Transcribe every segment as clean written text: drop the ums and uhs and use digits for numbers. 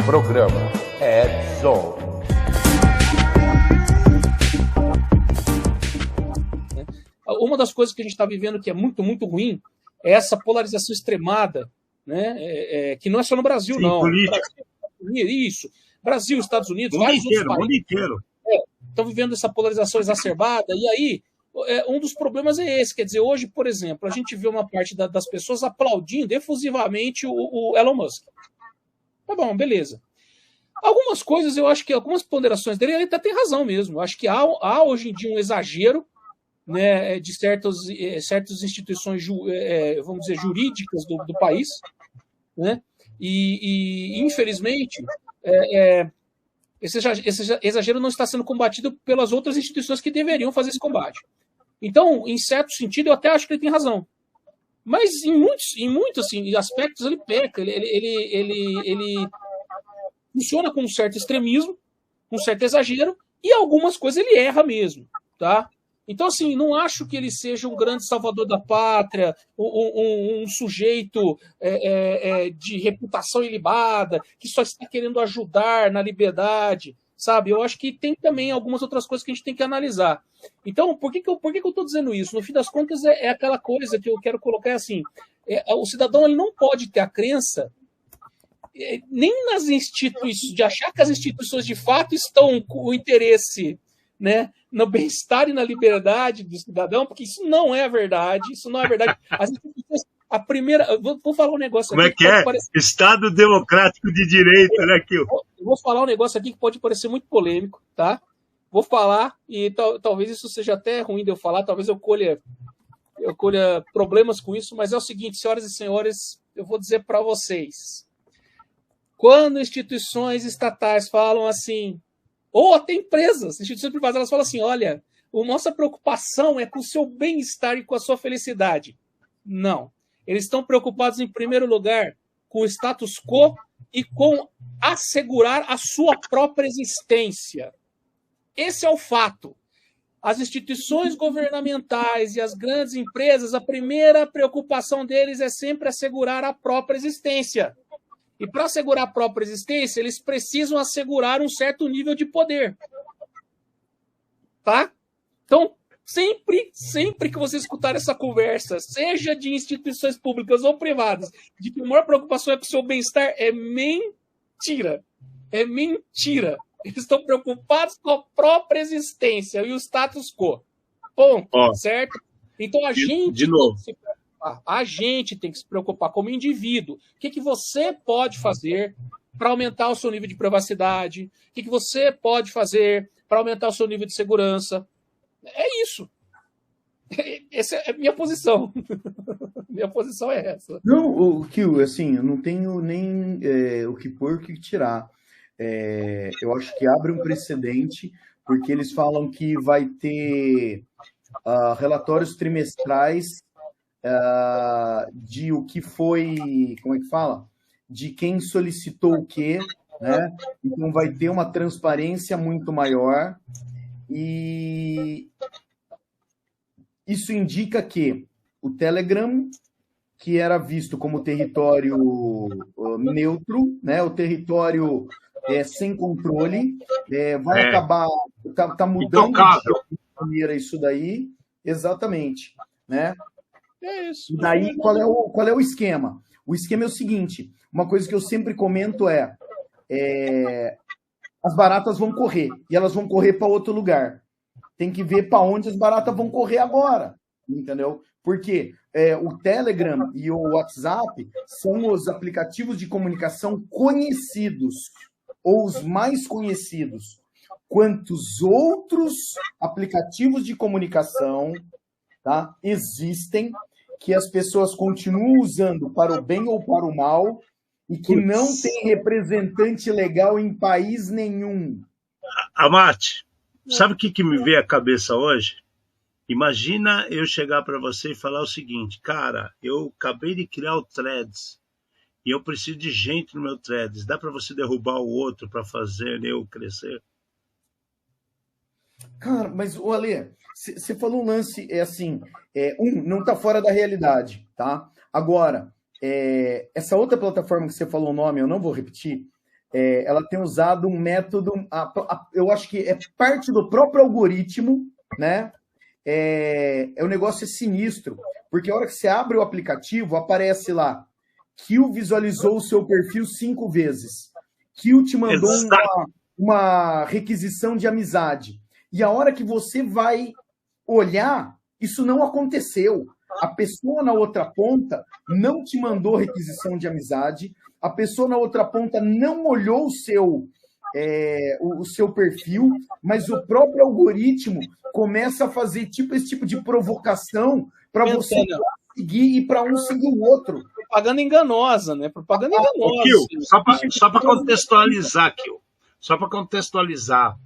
Programa Ed Zone. Uma das coisas que a gente está vivendo que é muito, muito ruim é essa polarização extremada, né? Que não é só no Brasil, Sim, não. política. Isso. Brasil, Estados Unidos, Mundo vários inteiro, outros mundo países inteiro. estão vivendo essa polarização exacerbada. E aí, um dos problemas é esse. Quer dizer, hoje, por exemplo, a gente vê uma parte das pessoas aplaudindo efusivamente o Elon Musk. Tá bom, beleza. Algumas coisas, eu acho que algumas ponderações dele, ele até tem razão mesmo. Eu acho que há hoje em dia um exagero, né, de certas instituições, vamos dizer, jurídicas do país, né? E infelizmente, esse exagero não está sendo combatido pelas outras instituições que deveriam fazer esse combate. Então, em certo sentido, eu até acho que ele tem razão. Mas em muitos assim, aspectos ele peca, ele funciona com um certo extremismo, um certo exagero, e algumas coisas ele erra mesmo, tá? Então, assim, não acho que ele seja um grande salvador da pátria, um sujeito de reputação ilibada, que só está querendo ajudar na liberdade, sabe? Eu acho que tem também algumas outras coisas que a gente tem que analisar. Então, por que eu estou dizendo isso? No fim das contas, é aquela coisa que eu quero colocar assim, o cidadão ele não pode ter a crença nem nas instituições, de achar que as instituições de fato estão com o interesse, né, no bem-estar e na liberdade do cidadão, porque isso não é verdade, isso não é verdade. As instituições, vou falar um negócio Como aqui é que é? Parecer... Estado Democrático de Direito, né, Kio? Eu vou falar um negócio aqui que pode parecer muito polêmico, tá? Vou falar, e talvez isso seja até ruim de eu falar, talvez eu colha problemas com isso, mas é o seguinte, senhoras e senhores, eu vou dizer para vocês. Quando instituições estatais falam assim, ou até empresas, instituições privadas, elas falam assim, olha, a nossa preocupação é com o seu bem-estar e com a sua felicidade. Não. Eles estão preocupados, em primeiro lugar, com o status quo e com assegurar a sua própria existência. Esse é o fato. As instituições governamentais e as grandes empresas, a primeira preocupação deles é sempre assegurar a própria existência. E para assegurar a própria existência, eles precisam assegurar um certo nível de poder. Tá? Então, sempre que você escutar essa conversa, seja de instituições públicas ou privadas, de que a maior preocupação é com o seu bem-estar, é mentira. É mentira. Eles estão preocupados com a própria existência e o status quo. Ponto. Certo? Então, a gente tem que se preocupar como indivíduo. O que você pode fazer para aumentar o seu nível de privacidade? O que você pode fazer para aumentar o seu nível de segurança? É isso. Essa é a minha posição. Minha posição é essa. Não, Kio, assim, eu não tenho nem o que pôr, o que tirar. Eu acho que abre um precedente, porque eles falam que vai ter relatórios trimestrais de o que foi, como é que fala? De quem solicitou o quê, né? Então vai ter uma transparência muito maior e isso indica que o Telegram, que era visto como território neutro, né? O território sem controle, vai acabar, tá mudando de maneira isso daí, exatamente, né? É isso. E daí, qual é o esquema? O esquema é o seguinte, uma coisa que eu sempre comento as baratas vão correr, e elas vão correr para outro lugar. Tem que ver para onde as baratas vão correr agora, entendeu? Porque o Telegram e o WhatsApp são os aplicativos de comunicação conhecidos, ou os mais conhecidos. Quantos outros aplicativos de comunicação, tá, existem que as pessoas continuam usando para o bem ou para o mal e que não tem representante legal em país nenhum. Amate, sabe o que me veio à cabeça hoje? Imagina eu chegar para você e falar o seguinte, cara, eu acabei de criar o Threads e eu preciso de gente no meu Threads. Dá para você derrubar o outro para fazer eu crescer? Cara, mas, Ale, você falou um lance, não está fora da realidade, tá? Agora, essa outra plataforma que você falou o nome, eu não vou repetir, ela tem usado um método, eu acho que é parte do próprio algoritmo, né? O negócio é sinistro, porque a hora que você abre o aplicativo, aparece lá, Kill visualizou o seu perfil 5 vezes, Kill te mandou uma requisição de amizade, e a hora que você vai olhar, isso não aconteceu. A pessoa na outra ponta não te mandou requisição de amizade, a pessoa na outra ponta não olhou o seu perfil, mas o próprio algoritmo começa a fazer esse tipo de provocação para você seguir e para um seguir o outro. Propaganda enganosa, né? Propaganda enganosa. Kill, só para contextualizar, Kill. Só para contextualizar.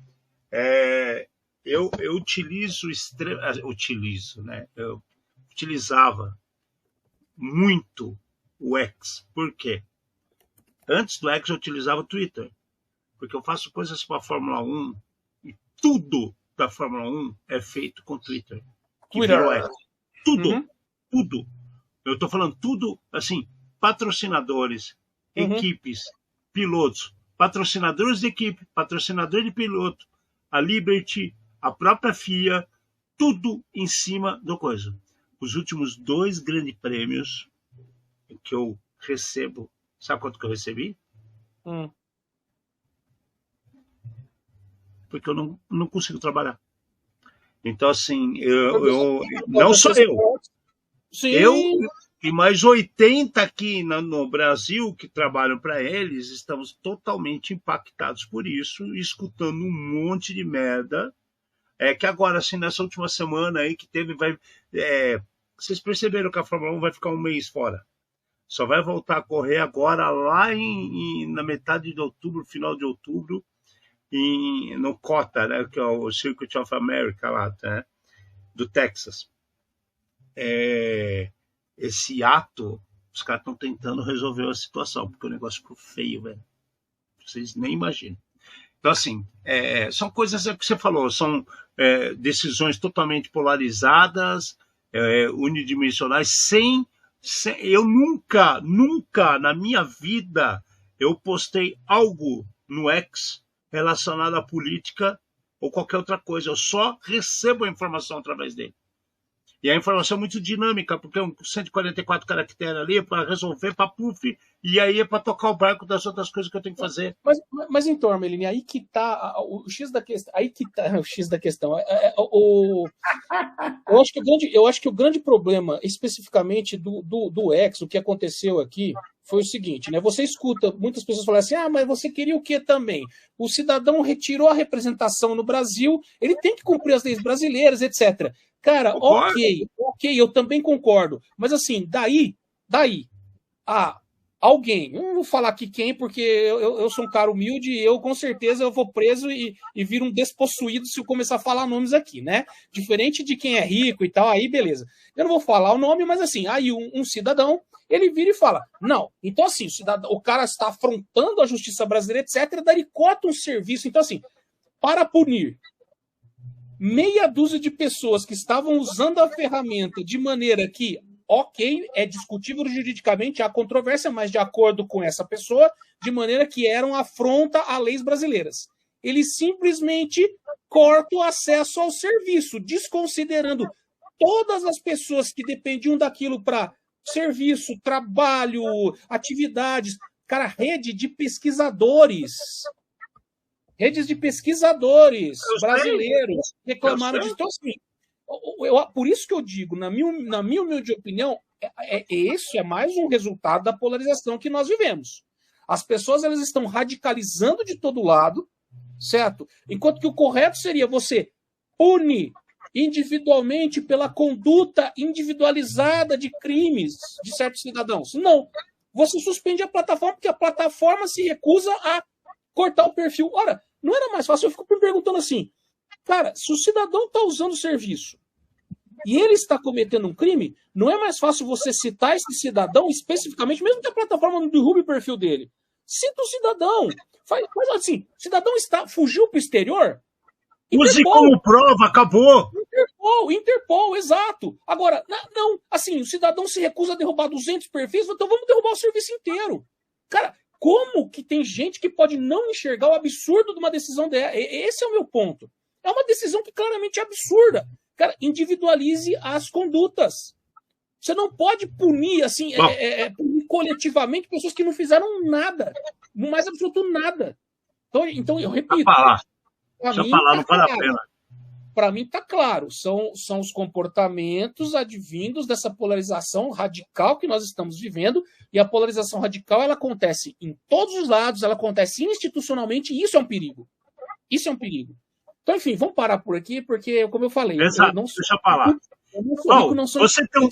Eu utilizava muito o X. Por quê? Antes do X eu utilizava o Twitter, porque eu faço coisas para a Fórmula 1 e tudo da Fórmula 1 é feito com Twitter. X. Tudo, tudo. Eu estou falando tudo, assim, patrocinadores, equipes, pilotos, patrocinadores de equipe, patrocinador de piloto, a Liberty, a própria FIA, tudo em cima do coisa. Os últimos 2 grandes prêmios que eu recebo, sabe quanto que eu recebi? Porque eu não consigo trabalhar. Então, assim, não sou eu. Sim. Eu e mais 80 aqui no Brasil que trabalham para eles, estamos totalmente impactados por isso, escutando um monte de merda. Que agora, assim, nessa última semana aí que teve, vocês perceberam que a Fórmula 1 vai ficar um mês fora. Só vai voltar a correr agora lá na metade de outubro, final de outubro, no COTA, né, que é o Circuit of America lá, né, do Texas. Esse ato, os caras estão tentando resolver a situação, porque o negócio ficou feio, velho. Vocês nem imaginam. Então, assim, são coisas que você falou, são decisões totalmente polarizadas, unidimensionais, eu nunca na minha vida eu postei algo no X relacionado à política ou qualquer outra coisa. Eu só recebo a informação através dele. E a informação é muito dinâmica, porque é 144 caracteres ali para resolver, para puff, e aí é para tocar o barco das outras coisas que eu tenho que fazer. Mas então, Armelini, aí que tá o X da questão. Aí que tá o X da questão. Eu acho que o grande problema, especificamente do X, o que aconteceu aqui, foi o seguinte, né? Você escuta muitas pessoas falarem assim, mas você queria o quê também? O cidadão retirou a representação no Brasil, ele tem que cumprir as leis brasileiras, etc. Cara, ok, eu também concordo. Mas assim, daí alguém, não vou falar aqui quem, porque eu sou um cara humilde e eu com certeza eu vou preso e viro um despossuído se eu começar a falar nomes aqui, né? Diferente de quem é rico e tal, aí beleza. Eu não vou falar o nome, mas assim, aí um cidadão, ele vira e fala, não, então assim, o cara está afrontando a justiça brasileira, etc., daí ele cota um serviço, então assim, para punir meia dúzia de pessoas que estavam usando a ferramenta de maneira que, ok, é discutível juridicamente, há controvérsia, mas de acordo com essa pessoa, de maneira que eram afronta a leis brasileiras. Ele simplesmente corta o acesso ao serviço, desconsiderando todas as pessoas que dependiam daquilo para serviço, trabalho, atividades. Cara, rede de pesquisadores brasileiros reclamaram disso. Então, assim, por isso que eu digo, na minha humilde opinião, esse é mais um resultado da polarização que nós vivemos. As pessoas elas estão radicalizando de todo lado, certo? Enquanto que o correto seria você punir individualmente pela conduta individualizada de crimes de certos cidadãos. Não. Você suspende a plataforma porque a plataforma se recusa a cortar o perfil. Ora, não era mais fácil? Eu fico me perguntando assim, cara, se o cidadão está usando o serviço e ele está cometendo um crime, não é mais fácil você citar esse cidadão especificamente, mesmo que a plataforma não derrube o perfil dele? Cita o cidadão. Faz assim, o cidadão fugiu para o exterior? Use como prova, acabou. Interpol, exato. Agora, não, assim, o cidadão se recusa a derrubar 200 perfis, então vamos derrubar o serviço inteiro. Cara, como que tem gente que pode não enxergar o absurdo de uma decisão dessa? Esse é o meu ponto. É uma decisão que claramente é absurda. Cara, individualize as condutas. Você não pode punir, assim, punir coletivamente pessoas que não fizeram nada. No mais absoluto nada. Então eu repito. Deixa eu falar, não vale a pena. Para mim está claro, são os comportamentos advindos dessa polarização radical que nós estamos vivendo, e a polarização radical ela acontece em todos os lados, ela acontece institucionalmente, e isso é um perigo. Isso é um perigo. Então, enfim, vamos parar por aqui, porque, como eu falei, Exato, eu não sou, deixa eu falar. eu não sou rico, não sou... Você tem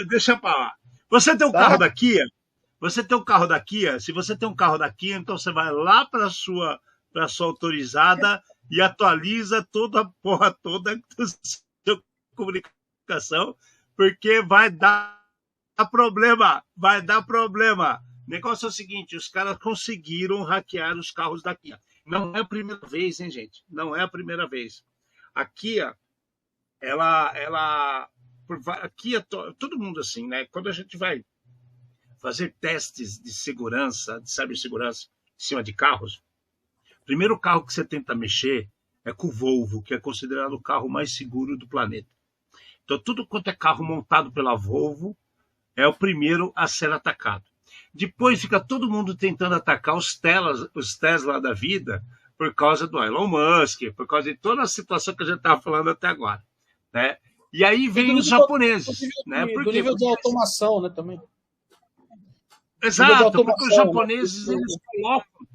deixa eu falar. Você tem um carro da Kia? Você tem um carro da Kia? Se você tem um carro da Kia, então você vai lá para sua autorizada e atualiza toda a porra toda da sua comunicação, porque vai dar problema. Vai dar problema. O negócio é o seguinte, os caras conseguiram hackear os carros da Kia. Não é a primeira vez, hein, gente? Não é a primeira vez. A Kia, a Kia, todo mundo assim, né? Quando a gente vai fazer testes de segurança, de cibersegurança em cima de carros, o primeiro carro que você tenta mexer é com o Volvo, que é considerado o carro mais seguro do planeta. Então, tudo quanto é carro montado pela Volvo é o primeiro a ser atacado. Depois fica todo mundo tentando atacar os Tesla da vida por causa do Elon Musk, por causa de toda a situação que a gente estava falando até agora, né? E aí vem os japoneses, né? Do nível de automação, né, também. Exato, porque os japoneses, eles colocam,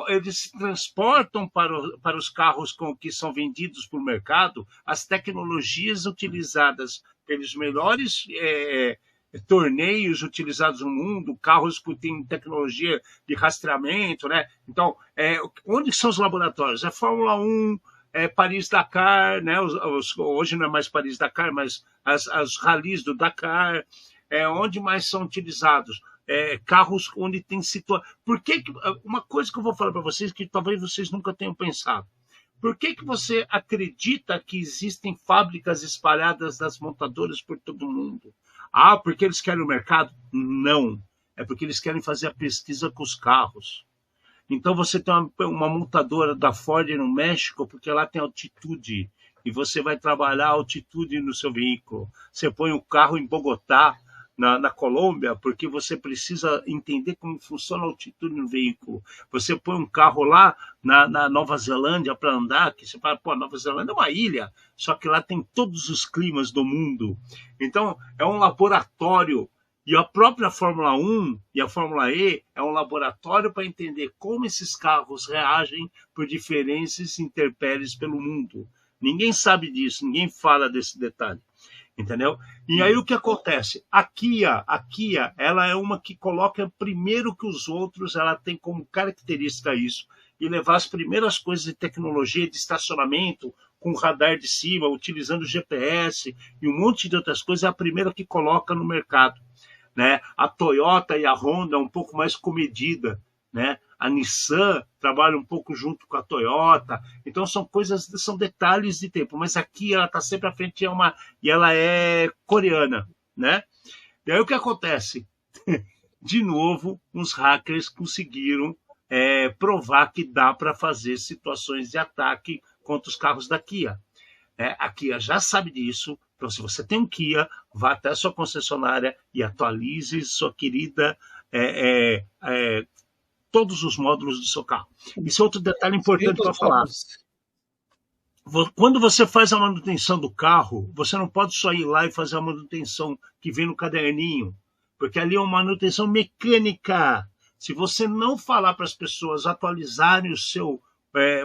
eles transportam para os carros que são vendidos para o mercado as tecnologias utilizadas pelos melhores torneios utilizados no mundo, carros que têm tecnologia de rastreamento, né? Então, onde são os laboratórios? É Fórmula 1, Paris-Dakar, né? Hoje não é mais Paris-Dakar, mas as ralis do Dakar, onde mais são utilizados? Carros onde tem situação. Uma coisa que eu vou falar para vocês que talvez vocês nunca tenham pensado. Por que você acredita que existem fábricas espalhadas das montadoras por todo mundo? Ah, porque eles querem o mercado? Não. É porque eles querem fazer a pesquisa com os carros. Então você tem uma montadora da Ford no México, porque lá tem altitude. E você vai trabalhar a altitude no seu veículo. Você põe o carro em Bogotá, na Colômbia, porque você precisa entender como funciona a altitude no veículo. Você põe um carro lá na Nova Zelândia para andar, que você fala, pô, Nova Zelândia é uma ilha, só que lá tem todos os climas do mundo. Então, é um laboratório. E a própria Fórmula 1 e a Fórmula E é um laboratório para entender como esses carros reagem por diferenças intempéries pelo mundo. Ninguém sabe disso, ninguém fala desse detalhe. Entendeu? E aí o que acontece? A Kia, ela é uma que coloca primeiro que os outros, ela tem como característica isso, e levar as primeiras coisas de tecnologia de estacionamento, com radar de cima, utilizando GPS e um monte de outras coisas, é a primeira que coloca no mercado, né? A Toyota e a Honda um pouco mais comedida, né? A Nissan trabalha um pouco junto com a Toyota, então são detalhes de tempo, mas aqui ela está sempre à frente e ela é coreana, né? E aí o que acontece? De novo, uns hackers conseguiram provar que dá para fazer situações de ataque contra os carros da Kia. A Kia já sabe disso, então se você tem um Kia, vá até a sua concessionária e atualize sua querida todos os módulos do seu carro. Isso é outro detalhe importante para falar. Quando você faz a manutenção do carro, você não pode só ir lá e fazer a manutenção que vem no caderninho, porque ali é uma manutenção mecânica. Se você não falar para as pessoas atualizarem o seu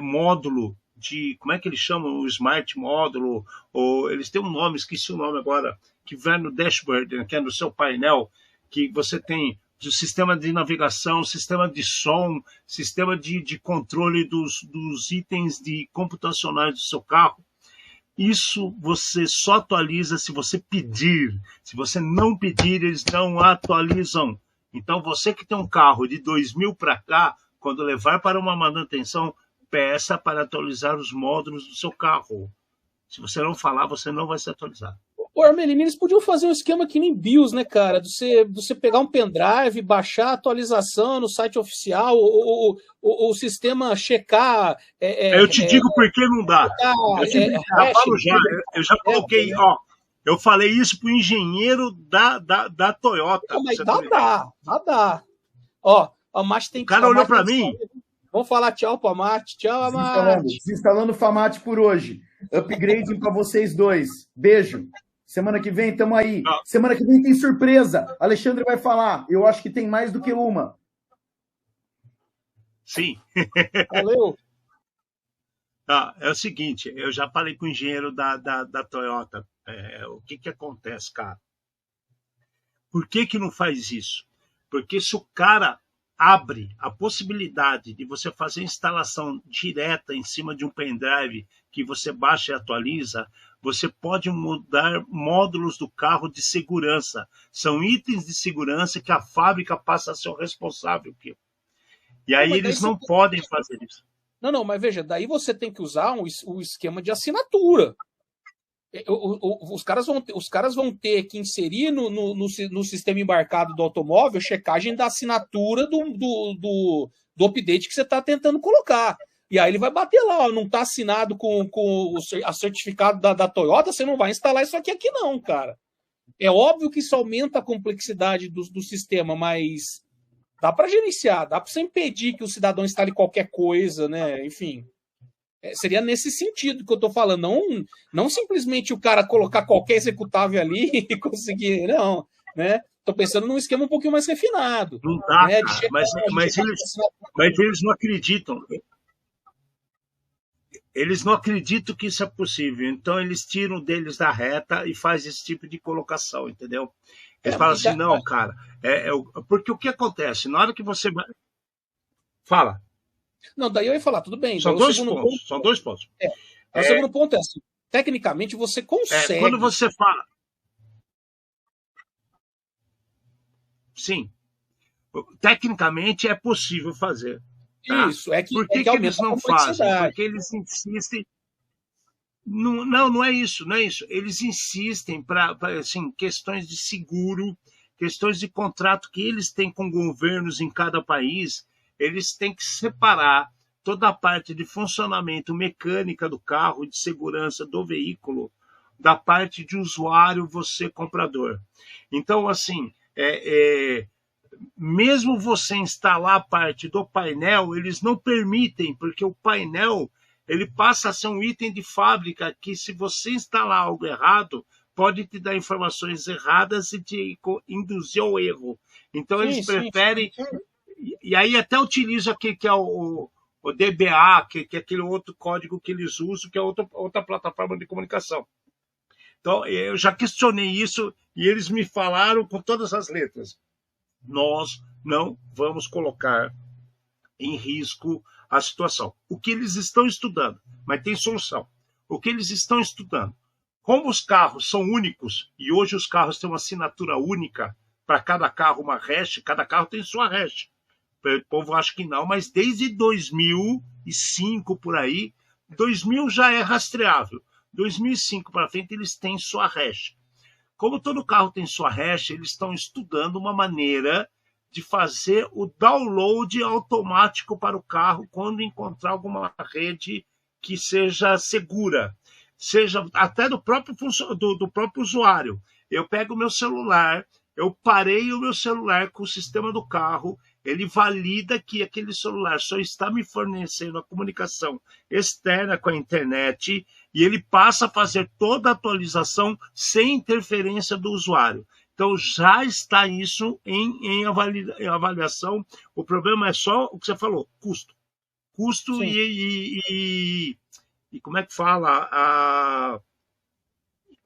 módulo de, como é que eles chamam? O Smart Módulo, ou eles têm um nome, esqueci o nome agora, que vai no dashboard, que é no seu painel, que você tem do sistema de navegação, sistema de som, sistema de controle dos itens computacionais do seu carro. Isso você só atualiza se você pedir. Se você não pedir, eles não atualizam. Então, você que tem um carro de 2000 para cá, quando levar para uma manutenção, peça para atualizar os módulos do seu carro. Se você não falar, você não vai se atualizar. Ô, Armelini, eles podiam fazer um esquema que nem BIOS, né, cara? De você pegar um pendrive, baixar a atualização no site oficial, o sistema checar. Eu te digo por que não dá. Eu falo já, eu já coloquei, ó. Eu falei isso pro engenheiro da Toyota. Não, mas dá. Ó, a Mate tem que. O cara olhou para mim. Vamos falar tchau pra Mate. Tchau, Amate. Desinstalando o Famate por hoje. Upgrading para vocês dois. Beijo. Semana que vem, tamo aí. Semana que vem tem surpresa. Alexandre vai falar. Eu acho que tem mais do que uma. Sim. Valeu. É o seguinte, eu já falei com o engenheiro da Toyota. O que acontece, cara? Por que não faz isso? Porque se o cara abre a possibilidade de você fazer instalação direta em cima de um pendrive que você baixa e atualiza, você pode mudar módulos do carro de segurança. São itens de segurança que a fábrica passa a ser o responsável. E aí eles não podem fazer isso. Não, mas veja, daí você tem que usar um esquema de assinatura. Os caras vão ter que inserir no sistema embarcado do automóvel checagem da assinatura do update que você está tentando colocar. E aí ele vai bater lá, ó, não está assinado com a certificado da Toyota, você não vai instalar isso aqui não, cara. É óbvio que isso aumenta a complexidade do sistema, mas dá para gerenciar, dá para você impedir que o cidadão instale qualquer coisa, né? Enfim. Seria nesse sentido que eu estou falando, não simplesmente o cara colocar qualquer executável ali e conseguir, não, né? Estou pensando num esquema um pouquinho mais refinado. Não dá, né? mas eles não acreditam. Eles não acreditam que isso é possível, então eles tiram deles da reta e fazem esse tipo de colocação, entendeu? Eles falam assim, não, cara, porque o que acontece? Na hora que você vai... Fala. Não, daí eu ia falar, tudo bem. São dois pontos. O segundo ponto é assim, tecnicamente você consegue... quando você fala... Sim. Tecnicamente é possível fazer. Tá? Isso, é que, por que eles não fazem? Porque eles insistem... Não é isso, não é isso. Eles insistem para assim, questões de seguro, questões de contrato que eles têm com governos em cada país. Eles têm que separar toda a parte de funcionamento mecânica do carro, de segurança do veículo, da parte de usuário, você comprador. Então, assim, mesmo você instalar a parte do painel, eles não permitem, porque o painel ele passa a ser um item de fábrica que, se você instalar algo errado, pode te dar informações erradas e te induzir ao erro. Então, eles preferem... E aí até utilizo aqui que é o DBA, que é aquele outro código que eles usam, que é outra plataforma de comunicação. Então, eu já questionei isso e eles me falaram com todas as letras. Nós não vamos colocar em risco a situação. O que eles estão estudando, mas tem solução. O que eles estão estudando, como os carros são únicos, e hoje os carros têm uma assinatura única, para cada carro uma hash, cada carro tem sua hash. O povo acha que não, mas desde 2005 por aí, 2000 já é rastreável. 2005 para frente eles têm sua hash. Como todo carro tem sua hash, eles estão estudando uma maneira de fazer o download automático para o carro quando encontrar alguma rede que seja segura, seja até do próprio usuário. Eu pego o meu celular, eu parei o meu celular com o sistema do carro, ele valida que aquele celular só está me fornecendo a comunicação externa com a internet e ele passa a fazer toda a atualização sem interferência do usuário. Então, já está isso em avaliação. O problema é só o que você falou, custo. Custo e como é que fala?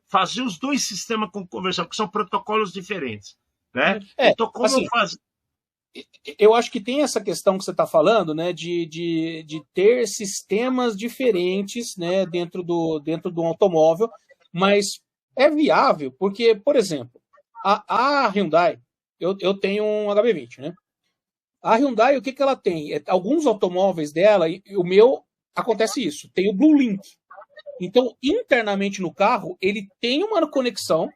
Fazer os dois sistemas conversar, porque são protocolos diferentes. Né? Então, como assim, eu faço? Eu acho que tem essa questão que você está falando, né, de ter sistemas diferentes, né, dentro do automóvel, mas é viável, porque, por exemplo, a Hyundai, eu tenho um HB20, né? A Hyundai, o que ela tem? Alguns automóveis dela, e o meu, acontece isso, tem o Blue Link. Então, internamente no carro, ele tem uma conexão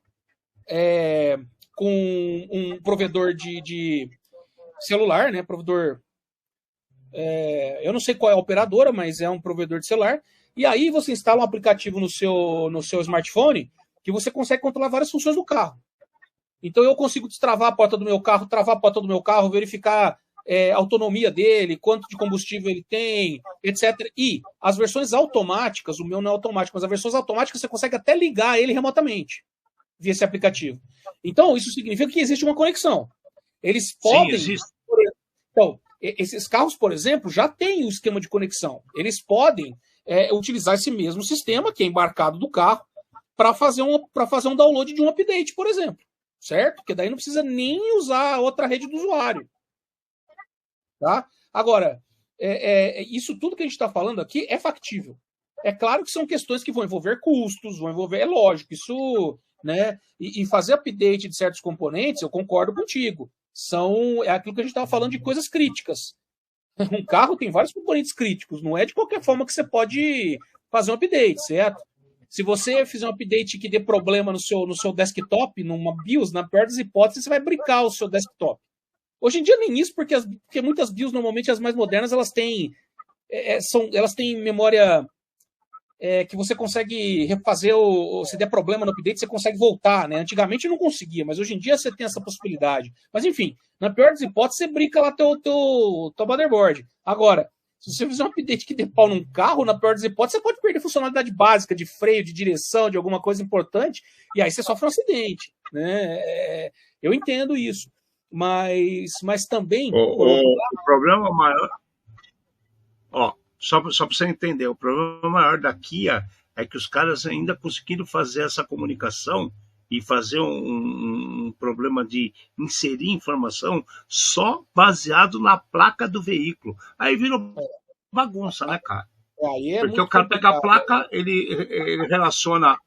com um provedor de celular, né? Provedor. Eu não sei qual é a operadora, mas é um provedor de celular. E aí você instala um aplicativo no seu smartphone que você consegue controlar várias funções do carro. Então eu consigo destravar a porta do meu carro, travar a porta do meu carro, verificar a autonomia dele, quanto de combustível ele tem, etc. E as versões automáticas, o meu não é automático, mas as versões automáticas você consegue até ligar ele remotamente via esse aplicativo. Então isso significa que existe uma conexão. Eles podem... Sim, existe. Então, esses carros, por exemplo, já têm o esquema de conexão. Eles podem utilizar esse mesmo sistema que é embarcado do carro para fazer um download de um update, por exemplo. Certo? Porque daí não precisa nem usar outra rede do usuário. Tá? Agora, isso tudo que a gente está falando aqui é factível. É claro que são questões que vão envolver custos, vão envolver, é lógico, isso, né? E fazer update de certos componentes, eu concordo contigo. É aquilo que a gente estava falando de coisas críticas. Um carro tem vários componentes críticos, não é de qualquer forma que você pode fazer um update, certo? Se você fizer um update que dê problema no seu desktop, numa BIOS, na pior das hipóteses, você vai brincar o seu desktop. Hoje em dia nem isso, porque muitas BIOS, normalmente as mais modernas, elas têm memória que você consegue refazer, se der problema no update, você consegue voltar, né? Antigamente não conseguia, mas hoje em dia você tem essa possibilidade. Mas enfim, na pior das hipóteses, você brinca lá teu motherboard. Agora, se você fizer um update que dê pau num carro, na pior das hipóteses, você pode perder funcionalidade básica de freio, de direção, de alguma coisa importante, e aí você sofre um acidente, né? Eu entendo isso, mas também... O problema maior... Só para você entender, o problema maior da Kia é que os caras ainda conseguiram fazer essa comunicação e fazer um problema de inserir informação só baseado na placa do veículo. Aí virou bagunça, né, cara? Porque o cara pega a placa, ele relaciona...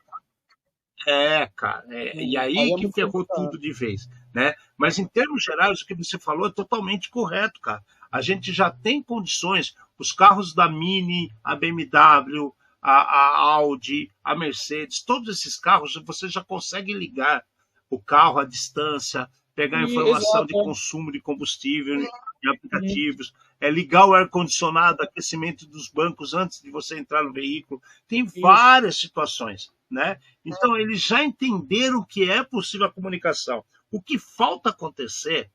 cara. E aí que ferrou tudo de vez, né? Mas em termos gerais, o que você falou é totalmente correto, cara. A gente já tem condições, os carros da Mini, a BMW, a Audi, a Mercedes, todos esses carros, você já consegue ligar o carro à distância, pegar informação de consumo de combustível em aplicativos, ligar o ar-condicionado, aquecimento dos bancos antes de você entrar no veículo. Tem várias situações, né? Então, eles já entenderam que é possível a comunicação. O que falta acontecer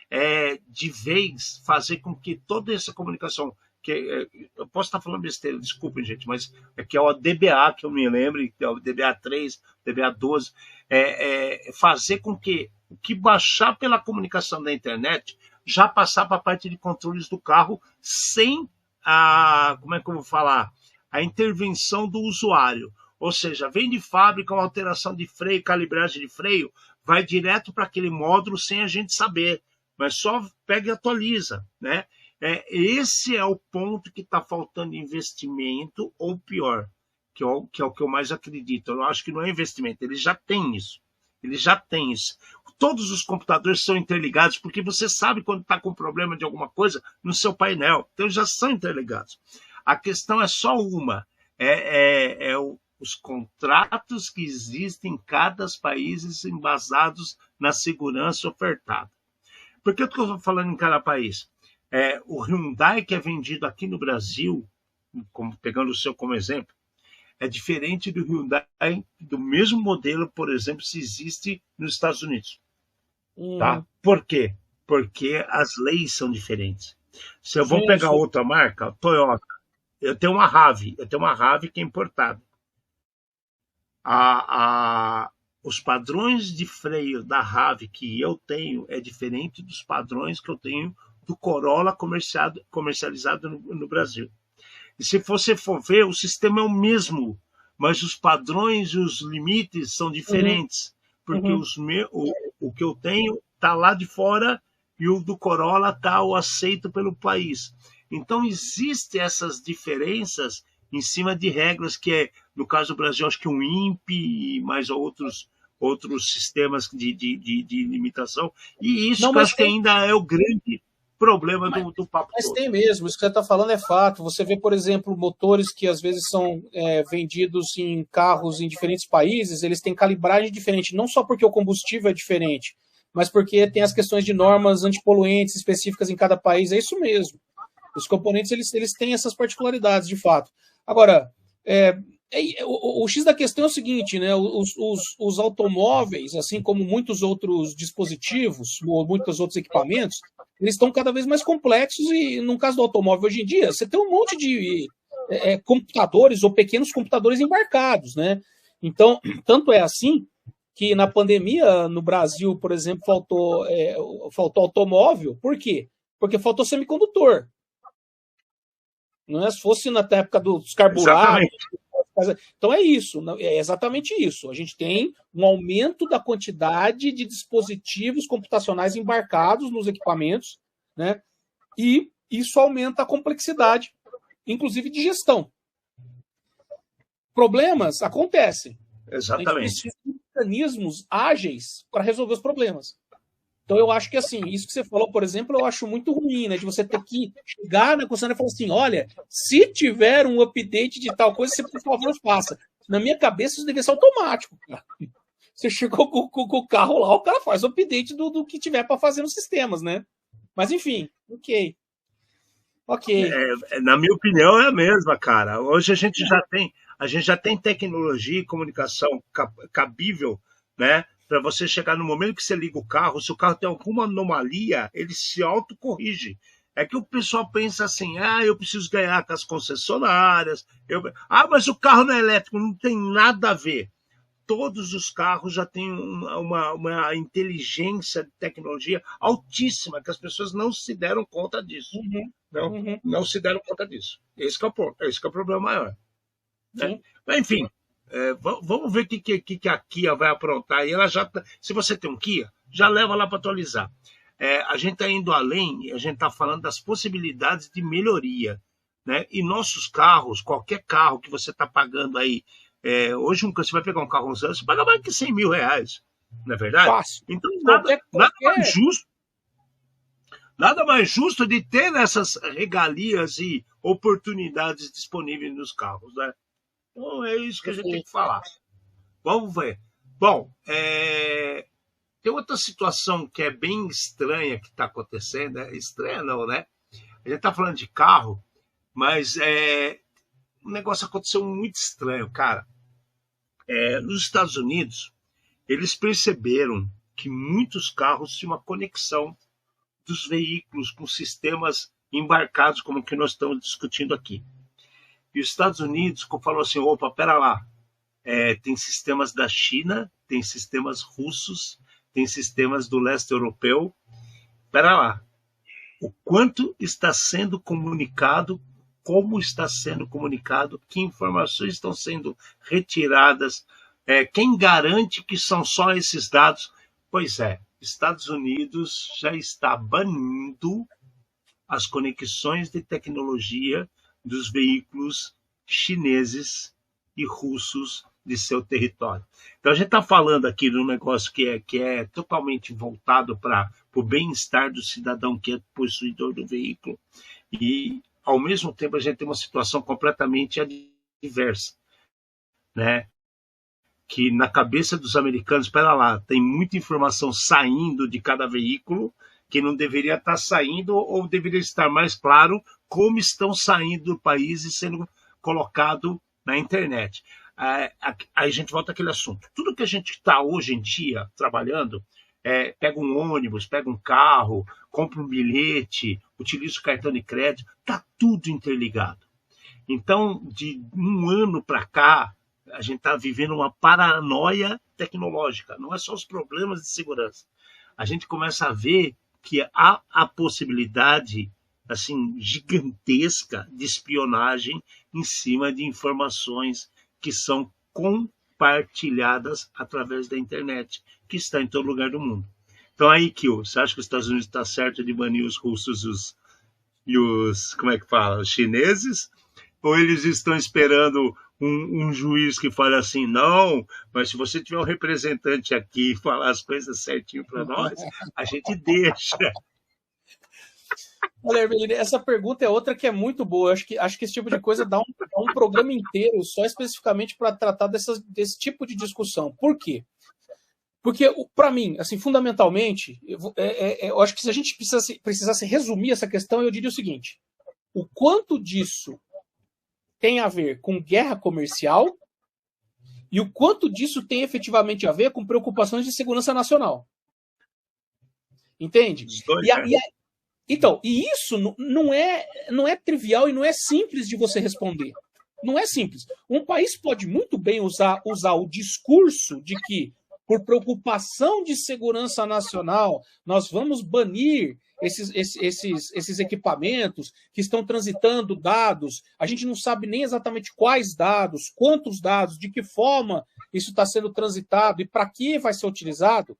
é, de vez, fazer com que toda essa comunicação, eu posso estar falando besteira, desculpem, gente, mas é que é o DBA, que eu me lembro, que é o DBA 3, DBA 12, fazer com que o que baixar pela comunicação da internet já passar para a parte de controles do carro sem como é que eu vou falar? A intervenção do usuário. Ou seja, vem de fábrica uma alteração de freio, calibragem de freio, vai direto para aquele módulo sem a gente saber, mas só pega e atualiza, né? Esse é o ponto que está faltando investimento, ou pior, que é o que eu mais acredito. Eu acho que não é investimento, eles já têm isso. Todos os computadores são interligados, porque você sabe quando está com problema de alguma coisa no seu painel. Então, já são interligados. A questão é só uma. Os contratos que existem em cada país embasados na segurança ofertada. Por que eu estou falando em cada país? O Hyundai que é vendido aqui no Brasil, pegando o seu como exemplo, é diferente do Hyundai, do mesmo modelo, por exemplo, se existe nos Estados Unidos. Tá? Por quê? Porque as leis são diferentes. Se eu vou pegar outra marca, Toyota, eu tenho uma RAV que é importada. Os padrões de freio da RAV que eu tenho é diferente dos padrões que eu tenho do Corolla comercializado no Brasil. E se você for ver, o sistema é o mesmo, mas os padrões e os limites são diferentes, porque o que eu tenho está lá de fora e o do Corolla está o aceito pelo país. Então, existem essas diferenças em cima de regras que no caso do Brasil, acho que um INPE e mais outros sistemas de limitação. E isso que eu acho que ainda é o grande problema do papo Mas todo. tem mesmo, isso que você está falando é fato. Você vê, por exemplo, motores que às vezes são vendidos em carros em diferentes países, eles têm calibragem diferente, não só porque o combustível é diferente, mas porque tem as questões de normas antipoluentes específicas em cada país. É isso mesmo. Os componentes eles têm essas particularidades, de fato. Agora, o X da questão é o seguinte, né? Os automóveis, assim como muitos outros dispositivos, ou muitos outros equipamentos, eles estão cada vez mais complexos e, no caso do automóvel hoje em dia, você tem um monte de computadores ou pequenos computadores embarcados, né? Então, tanto é assim que na pandemia, no Brasil, por exemplo, faltou automóvel. Por quê? Porque faltou semicondutor. Não é? Se fosse na época dos carburadores. Então é isso, é exatamente isso. A gente tem um aumento da quantidade de dispositivos computacionais embarcados nos equipamentos, né? E isso aumenta a complexidade, inclusive de gestão. Problemas acontecem. Exatamente. A gente precisa de mecanismos ágeis para resolver os problemas. Então, eu acho que, assim, isso que você falou, por exemplo, eu acho muito ruim, né? De você ter que chegar na concessionária e falar assim, olha, se tiver um update de tal coisa, você, por favor, faça. Na minha cabeça, isso deveria ser automático, cara. Você chegou com o carro lá, o cara faz o update do que tiver para fazer nos sistemas, né? Mas, enfim, ok. Na minha opinião, é a mesma, cara. Hoje a gente já tem tecnologia e comunicação cabível, né? Para você chegar no momento que você liga o carro, se o carro tem alguma anomalia, ele se autocorrige. É que o pessoal pensa assim, eu preciso ganhar com as concessionárias. Mas o carro não é elétrico, não tem nada a ver. Todos os carros já têm uma inteligência de tecnologia altíssima, que as pessoas não se deram conta disso. Não se deram conta disso. Esse que é o problema maior. Né? Mas, enfim, vamos ver o que a Kia vai aprontar. E ela se você tem um Kia, já leva lá para atualizar. A gente está indo além, a gente está falando das possibilidades de melhoria. Né? E nossos carros, qualquer carro que você está pagando aí, hoje você vai pegar um carro usado, você paga mais que 100 mil reais, não é verdade? Fácil. Então, nada mais justo de ter essas regalias e oportunidades disponíveis nos carros, né? Então, é isso que a gente tem que falar. Vamos ver. Bom, tem outra situação que é bem estranha que está acontecendo. Estranha não, né? A gente está falando de carro, mas um negócio aconteceu muito estranho, cara. Nos Estados Unidos, eles perceberam que muitos carros tinham uma conexão dos veículos com sistemas embarcados, como o que nós estamos discutindo aqui. E os Estados Unidos falou assim, opa, pera lá, tem sistemas da China, tem sistemas russos, tem sistemas do leste europeu, pera lá, o quanto está sendo comunicado, como está sendo comunicado, que informações estão sendo retiradas, quem garante que são só esses dados? Pois Estados Unidos já está banindo as conexões de tecnologia dos veículos chineses e russos de seu território. Então, a gente está falando aqui de um negócio que é totalmente voltado para o bem-estar do cidadão que é possuidor do veículo e, ao mesmo tempo, a gente tem uma situação completamente adversa, né? Que na cabeça dos americanos, espera lá, tem muita informação saindo de cada veículo que não deveria estar saindo ou deveria estar mais claro como estão saindo do país e sendo colocado na internet. Aí a gente volta àquele assunto. Tudo que a gente está hoje em dia trabalhando, pega um ônibus, pega um carro, compra um bilhete, utiliza o cartão de crédito, está tudo interligado. Então, de um ano para cá, a gente está vivendo uma paranoia tecnológica. Não é só os problemas de segurança. A gente começa a ver que há a possibilidade assim, gigantesca de espionagem em cima de informações que são compartilhadas através da internet, que está em todo lugar do mundo. Então, aí, Kio, você acha que os Estados Unidos está certo de banir os russos e os como é que fala, os chineses? Ou eles estão esperando um juiz que fale assim, não, mas se você tiver um representante aqui e falar as coisas certinho para nós, a gente deixa. Olha, Hermelino, essa pergunta é outra que é muito boa. Acho que esse tipo de coisa dá um programa inteiro só especificamente para tratar desse tipo de discussão. Por quê? Porque, para mim, assim, fundamentalmente, eu acho que se a gente precisasse resumir essa questão, eu diria o seguinte: o quanto disso tem a ver com guerra comercial e o quanto disso tem efetivamente a ver com preocupações de segurança nacional. Entende? Então, e isso não é trivial e não é simples de você responder. Não é simples. Um país pode muito bem usar o discurso de que, por preocupação de segurança nacional, nós vamos banir esses equipamentos que estão transitando dados. A gente não sabe nem exatamente quais dados, quantos dados, de que forma isso está sendo transitado e para que vai ser utilizado.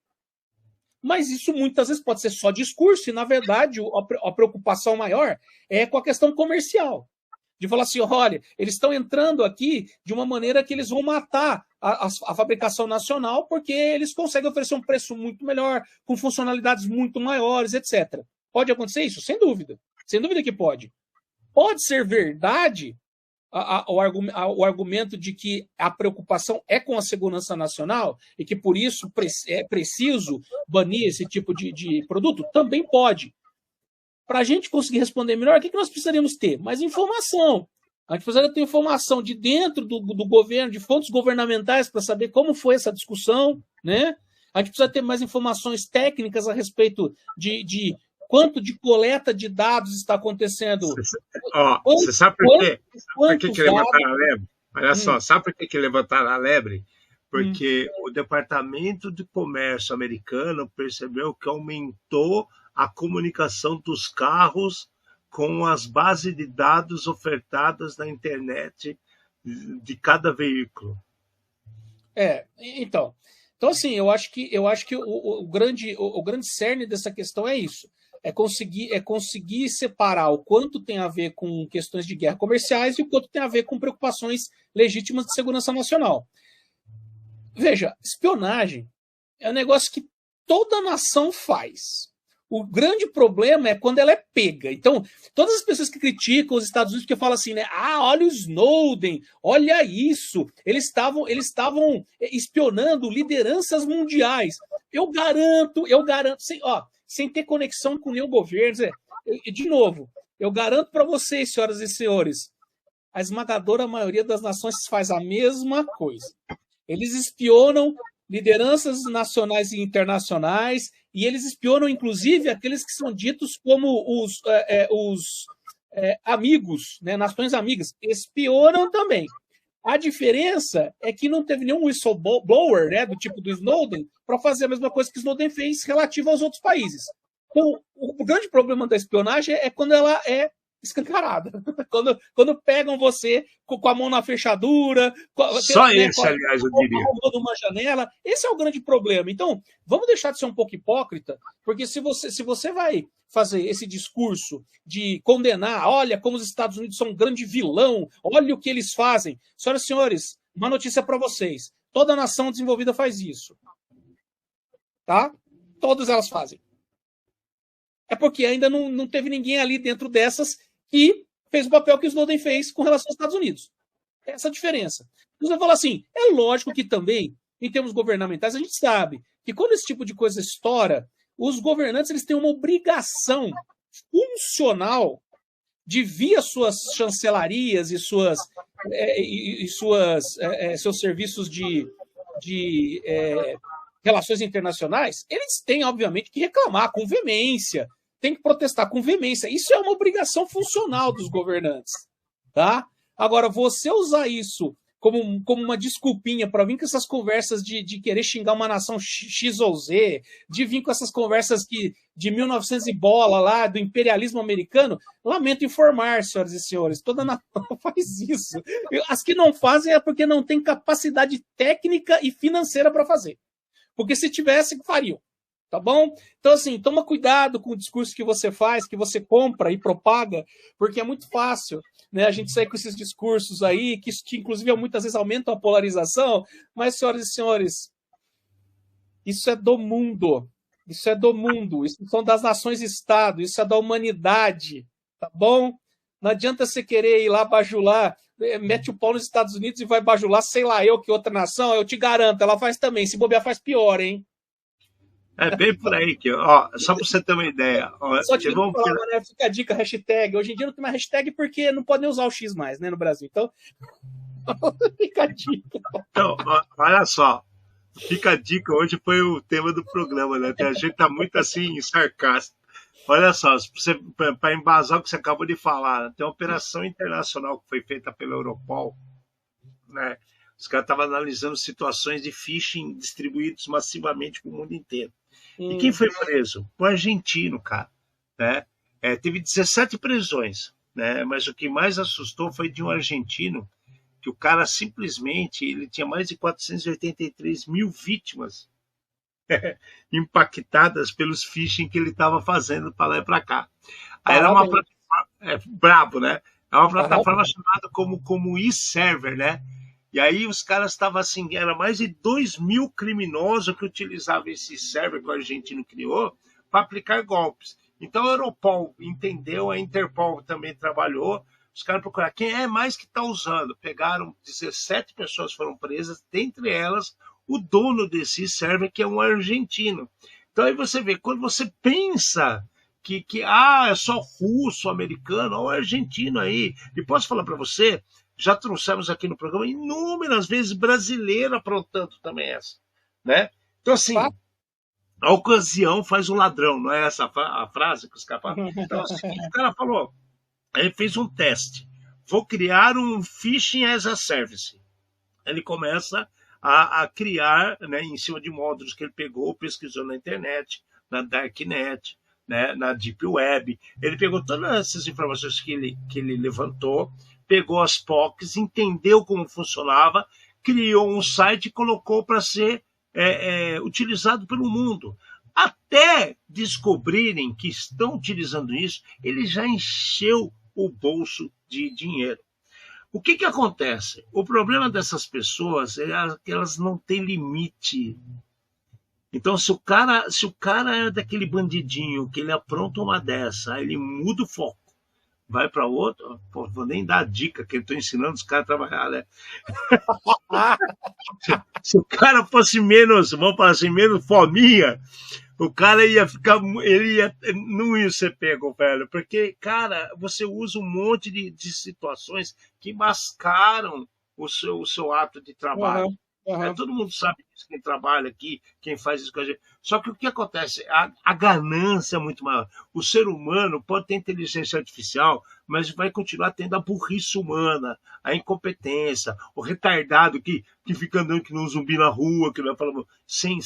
Mas isso muitas vezes pode ser só discurso, e, na verdade, a preocupação maior é com a questão comercial. De falar assim, olha, eles estão entrando aqui de uma maneira que eles vão matar a fabricação nacional, porque eles conseguem oferecer um preço muito melhor, com funcionalidades muito maiores, etc. Pode acontecer isso? Sem dúvida. Sem dúvida que pode. Pode ser verdade o argumento de que a preocupação é com a segurança nacional e que por isso é preciso banir esse tipo de produto? Também pode. Para a gente conseguir responder melhor, o que nós precisaríamos ter? Mais informação. A gente precisaria ter informação de dentro do governo, de fontes governamentais, para saber como foi essa discussão, né? A gente precisa ter mais informações técnicas a respeito de quanto de coleta de dados está acontecendo. Você sabe por quê? Por que levantaram a lebre? Olha só, sabe por que levantaram a lebre? Porque o Departamento de Comércio americano percebeu que aumentou a comunicação dos carros com as bases de dados ofertadas na internet de cada veículo. Então assim, eu acho que o grande cerne dessa questão é isso. É conseguir separar o quanto tem a ver com questões de guerra comerciais e o quanto tem a ver com preocupações legítimas de segurança nacional. Veja, espionagem é um negócio que toda nação faz. O grande problema é quando ela é pega. Então, todas as pessoas que criticam os Estados Unidos, porque falam assim, né? Olha o Snowden, olha isso. Eles estavam espionando lideranças mundiais. Eu garanto, sem ter conexão com nenhum governo. De novo, eu garanto para vocês, senhoras e senhores, a esmagadora maioria das nações faz a mesma coisa. Eles espionam lideranças nacionais e internacionais, e eles espionam, inclusive, aqueles que são ditos como os amigos, né, nações amigas. Espionam também. A diferença é que não teve nenhum whistleblower, né, do tipo do Snowden, para fazer a mesma coisa que o Snowden fez relativa aos outros países. Então, o grande problema da espionagem é quando ela é escancarada. Quando pegam você com a mão na fechadura. Só esse, aliás, eu diria. Numa janela. Esse é o grande problema. Então, vamos deixar de ser um pouco hipócrita, porque se você vai fazer esse discurso de condenar, olha como os Estados Unidos são um grande vilão, olha o que eles fazem. Senhoras e senhores, uma notícia para vocês. Toda nação desenvolvida faz isso. Tá? Todas elas fazem. É porque ainda não teve ninguém ali dentro dessas que fez o papel que o Snowden fez com relação aos Estados Unidos. Essa é a diferença. Você vai falar assim, é lógico que também, em termos governamentais, a gente sabe que quando esse tipo de coisa estoura, os governantes eles têm uma obrigação funcional de, via suas chancelarias e seus serviços de relações internacionais, eles têm, obviamente, que reclamar com veemência, tem que protestar com veemência. Isso é uma obrigação funcional dos governantes. Tá? Agora, você usar isso como uma desculpinha para vir com essas conversas de querer xingar uma nação X ou Z, de vir com essas conversas de 1900 e bola lá, do imperialismo americano, lamento informar, senhoras e senhores, toda nação faz isso. As que não fazem é porque não tem capacidade técnica e financeira para fazer. Porque se tivesse, fariam. Tá bom? Então, assim, toma cuidado com o discurso que você faz, que você compra e propaga, porque é muito fácil, né, a gente sair com esses discursos aí, que inclusive muitas vezes aumentam a polarização, mas, senhoras e senhores, isso é do mundo. Isso é do mundo, isso são das nações-estado, isso é da humanidade, tá bom? Não adianta você querer ir lá bajular, mete o pau nos Estados Unidos e vai bajular, sei lá eu que outra nação, eu te garanto, ela faz também, se bobear faz pior, hein? É bem por aí, que, ó, só para você ter uma ideia. Ó, Só te teve falar, né? Fica a dica, hashtag. Hoje em dia não tem mais hashtag porque não pode nem usar o X mais, né, no Brasil. Então, fica a dica. Então, ó, olha só. Fica a dica, hoje foi o tema do programa, né? A gente tá muito assim, sarcástico. Olha só, para embasar o que você acabou de falar, tem uma operação internacional que foi feita pela Europol, né? Os caras estavam analisando situações de phishing distribuídos massivamente para o mundo inteiro. E quem foi preso? O argentino, cara. Né? Teve 17 prisões, né? Mas o que mais assustou foi de um argentino, que o cara simplesmente ele tinha mais de 483 mil vítimas impactadas pelos phishing que ele estava fazendo para lá e para cá. Aí era uma plataforma, brabo, né? É uma plataforma chamada como e-server, né? E aí os caras estavam assim, era mais de 2 mil criminosos que utilizavam esse server que o argentino criou para aplicar golpes. Então a Europol entendeu, a Interpol também trabalhou, os caras procuraram quem é mais que está usando. Pegaram 17 pessoas foram presas, dentre elas o dono desse server, que é um argentino. Então aí você vê, quando você pensa que é só russo, americano, ou argentino aí, e posso falar para você, já trouxemos aqui no programa inúmeras vezes brasileiro aprontando também essa, né? Então, assim, a ocasião faz o ladrão, não é essa a frase que os caras falam? Então, é o seguinte, o cara falou, ele fez um teste, vou criar um phishing as a service. Ele começa a criar, né, em cima de módulos que ele pegou, pesquisou na internet, na Darknet, né, na Deep Web. Ele pegou todas essas informações que ele levantou, pegou as POCs, entendeu como funcionava, criou um site e colocou para ser utilizado pelo mundo. Até descobrirem que estão utilizando isso, ele já encheu o bolso de dinheiro. O que acontece? O problema dessas pessoas é que elas não têm limite. Então, se o cara é daquele bandidinho que ele apronta uma dessa, aí ele muda o foco, vai para outro, pô, vou nem dar a dica que eu estou ensinando os caras a trabalhar, né? Se o cara fosse menos, vamos falar assim, menos fominha, o cara ia ficar, não ia ser pego, velho, porque, cara, você usa um monte de situações que mascaram o seu ato de trabalho. Todo mundo sabe disso, quem trabalha aqui, quem faz isso com a gente. Só que o que acontece? A ganância é muito maior. O ser humano pode ter inteligência artificial, mas vai continuar tendo a burrice humana, a incompetência, o retardado que fica andando que não zumbi na rua, que não fala sem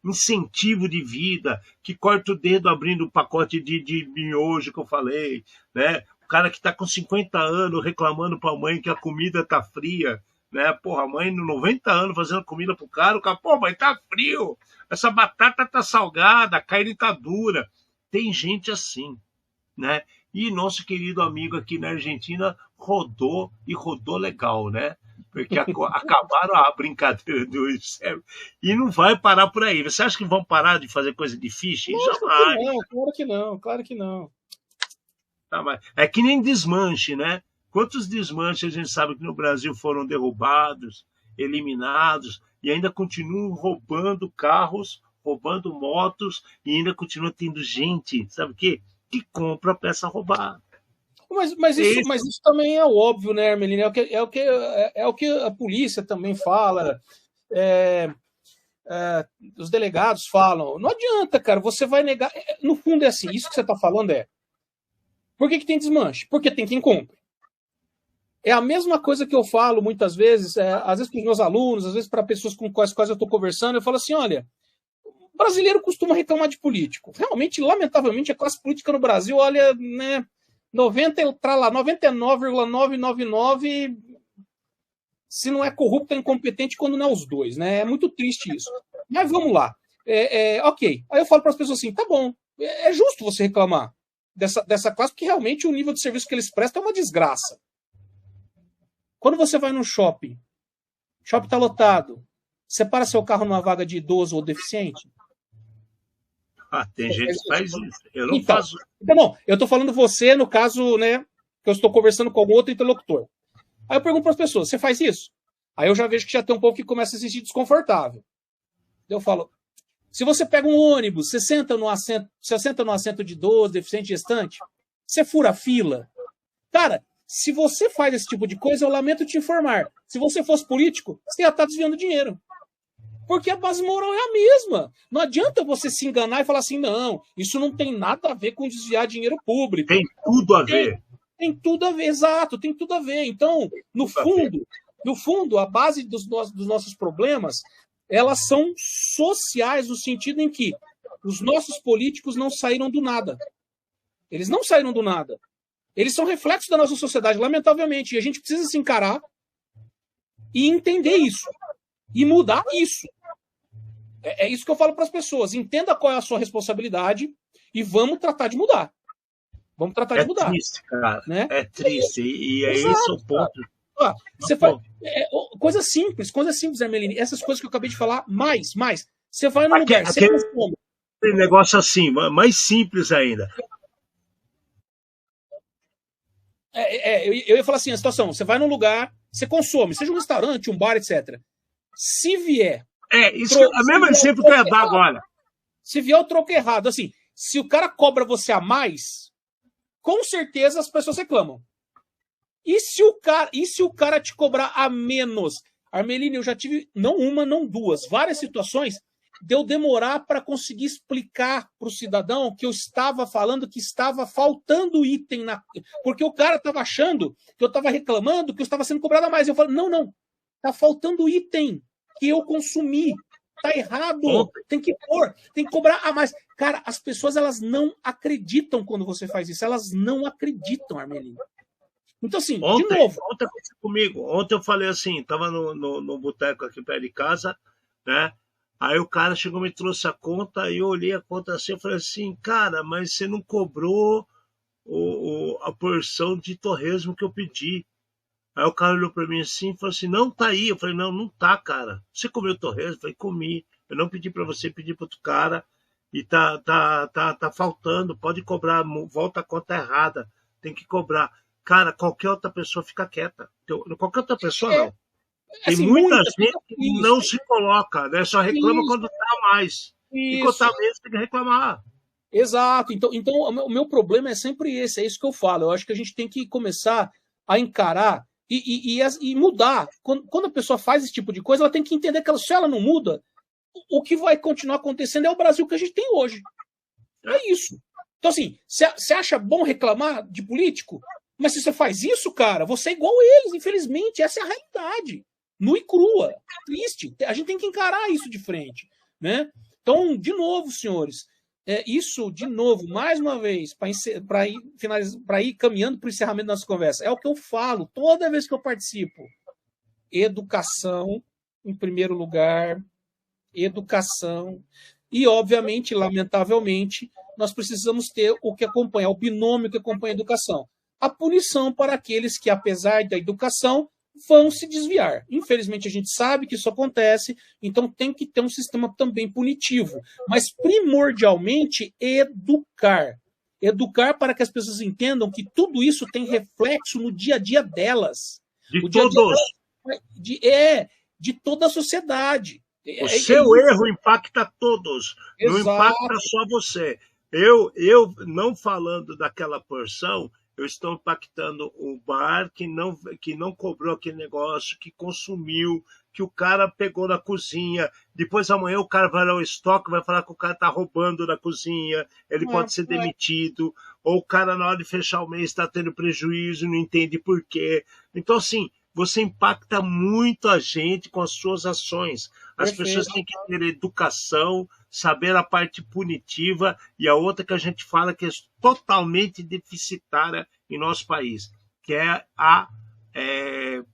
incentivo de vida, que corta o dedo abrindo o pacote de miojo que eu falei, né? O cara que está com 50 anos reclamando para a mãe que a comida está fria, né? Porra, a mãe, 90 anos, fazendo comida pro cara, o cara, pô, mas tá frio, essa batata tá salgada, a carne tá dura. Tem gente assim, né? E nosso querido amigo aqui na Argentina rodou legal, né? Porque acabaram a brincadeira do server e não vai parar por aí. Você acha que vão parar de fazer coisa de phishing? Jamais. Não, claro que não. Tá, mas é que nem desmanche, né? Quantos desmanches a gente sabe que no Brasil foram derrubados, eliminados, e ainda continuam roubando carros, roubando motos, e ainda continua tendo gente, sabe o quê? Que compra peça roubada. Mas isso também é óbvio, né, Armelino? É o que a polícia também fala, os delegados falam. Não adianta, cara, você vai negar. No fundo é assim, isso que você está falando por que tem desmanche? Porque tem quem compre. É a mesma coisa que eu falo muitas vezes, às vezes para os meus alunos, às vezes para pessoas com quais eu estou conversando, eu falo assim, olha, o brasileiro costuma reclamar de político. Realmente, lamentavelmente, a classe política no Brasil, olha, né, 99,999, se não é corrupto, é incompetente, quando não é os dois, né? É muito triste isso. Mas vamos lá. Ok. Aí eu falo para as pessoas assim, tá bom, é justo você reclamar dessa classe, porque realmente o nível de serviço que eles prestam é uma desgraça. Quando você vai num shopping, o shopping está lotado, você para seu carro numa vaga de idoso ou deficiente? Ah, tem Você gente que faz isso. Eu não Então, faço. então, não, eu estou falando você, no caso, né, que eu estou conversando com algum outro interlocutor. Aí eu pergunto para as pessoas, você faz isso? Aí eu já vejo que já tem um povo que começa a se sentir desconfortável. Eu falo, se você pega um ônibus, você senta no assento de idoso, deficiente, gestante, você fura a fila. Cara, se você faz esse tipo de coisa, eu lamento te informar. Se você fosse político, você ia estar desviando dinheiro. Porque a base moral é a mesma. Não adianta você se enganar e falar assim, não, isso não tem nada a ver com desviar dinheiro público. Tem tudo a ver. Tem tudo a ver, exato, tem tudo a ver. Então, no fundo, a base dos nossos problemas, elas são sociais, no sentido em que os nossos políticos não saíram do nada. Eles não saíram do nada. Eles são reflexos da nossa sociedade, lamentavelmente. E a gente precisa se encarar e entender isso. E mudar isso. É isso que eu falo para as pessoas. Entenda qual é a sua responsabilidade e vamos tratar de mudar. Vamos tratar de mudar. É triste, cara. Né? É triste. E é Exato, esse o ponto. Ah, você faz, coisa simples, Armelini. Essas coisas que eu acabei de falar, mais. Você vai no lugar, você consome. Tem negócio assim, mais simples ainda. Eu ia falar assim, a situação, você vai num lugar, você consome, seja um restaurante, um bar, etc. Se vier... Isso é o mesmo exemplo que eu ia dar agora. Se vier o troco errado, assim, se o cara cobra você a mais, com certeza as pessoas reclamam. E se o cara te cobrar a menos? Armelini, eu já tive, não uma, não duas, várias situações de eu demorar para conseguir explicar para o cidadão que eu estava falando que estava faltando item, porque o cara estava achando que eu estava reclamando que eu estava sendo cobrado a mais. Eu falo, não, está faltando item que eu consumi. Tá errado. Tem que cobrar a mais. Cara, as pessoas elas não acreditam quando você faz isso. Elas não acreditam, Armelini. Então, assim, de novo. Ontem aconteceu comigo. Ontem eu falei assim, tava no boteco aqui perto de casa, né? Aí o cara chegou e me trouxe a conta, e eu olhei a conta assim, eu falei assim, cara, mas você não cobrou a porção de torresmo que eu pedi. Aí o cara olhou para mim assim e falou assim, não, tá aí. Eu falei, não tá, cara. Você comeu torresmo? Eu falei, comi. Eu não pedi para você, pedi para outro cara, e tá faltando, pode cobrar, volta a conta errada, tem que cobrar. Cara, qualquer outra pessoa fica quieta. Qualquer outra pessoa não. Tem assim, muita gente que não se coloca, né? Só reclama quando tá mais. E quando tá menos, tem que reclamar. Exato. Então, o meu problema é sempre esse, é isso que eu falo. Eu acho que a gente tem que começar a encarar e mudar. Quando a pessoa faz esse tipo de coisa, ela tem que entender que se ela não muda, o que vai continuar acontecendo é o Brasil que a gente tem hoje. É isso. Então, assim, você acha bom reclamar de político? Mas se você faz isso, cara, você é igual a eles, infelizmente. Essa é a realidade. Nua e crua. Triste. A gente tem que encarar isso de frente. Né? Então, de novo, senhores, isso, de novo, mais uma vez, para ir caminhando para o encerramento da nossa conversa, é o que eu falo toda vez que eu participo. Educação, em primeiro lugar. Educação. E, obviamente, lamentavelmente, nós precisamos ter o que acompanha, o binômio que acompanha a educação. A punição para aqueles que, apesar da educação, vão se desviar. Infelizmente, a gente sabe que isso acontece, então tem que ter um sistema também punitivo. Mas, primordialmente, educar. Educar para que as pessoas entendam que tudo isso tem reflexo no dia a dia delas. De todos. De toda a sociedade. O seu erro impacta todos. Exato. Não impacta só você. Eu não falando daquela porção, eu estou impactando o bar que não cobrou aquele negócio, que consumiu, que o cara pegou na cozinha. Depois amanhã o cara vai lá ao estoque, vai falar que o cara está roubando na cozinha, ele pode ser demitido. Ou o cara na hora de fechar o mês está tendo prejuízo, não entende por quê. Então, assim, você impacta muito a gente com as suas ações. As pessoas têm que ter educação, saber a parte punitiva, e a outra que a gente fala que é totalmente deficitária em nosso país, que é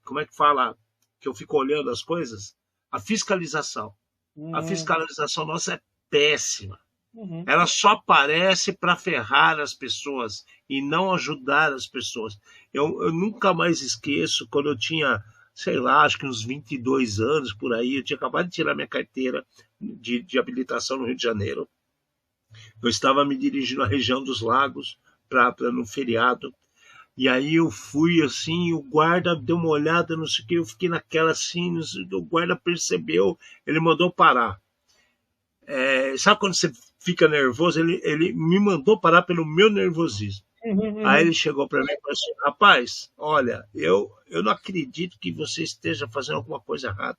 como é que fala, que eu fico olhando as coisas? A fiscalização. A fiscalização nossa é péssima. Ela só aparece para ferrar as pessoas e não ajudar as pessoas. Eu nunca mais esqueço, quando eu tinha, sei lá, acho que uns 22 anos por aí, eu tinha acabado de tirar minha carteira de habilitação no Rio de Janeiro. Eu estava me dirigindo à região dos lagos para no feriado. E aí eu fui assim, o guarda deu uma olhada, não sei o que, eu fiquei naquela assim, o guarda percebeu, ele mandou parar. Sabe quando você fica nervoso? Ele me mandou parar pelo meu nervosismo. Aí ele chegou para mim e falou assim: rapaz, olha, eu não acredito que você esteja fazendo alguma coisa errada,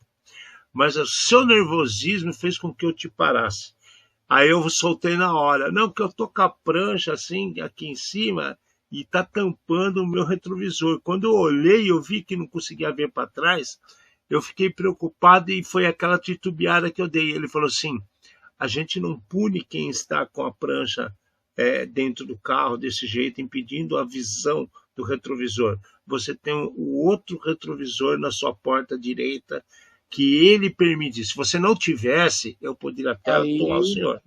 mas o seu nervosismo fez com que eu te parasse. Aí eu soltei na hora: não, que eu tô com a prancha assim aqui em cima e tá tampando o meu retrovisor. Quando eu olhei, eu vi que não conseguia ver para trás, eu fiquei preocupado e foi aquela titubeada que eu dei. Ele falou assim: a gente não pune quem está com a prancha dentro do carro desse jeito, impedindo a visão do retrovisor. Você tem o outro retrovisor na sua porta direita que ele permite. Se você não tivesse, eu poderia até atuar o senhor.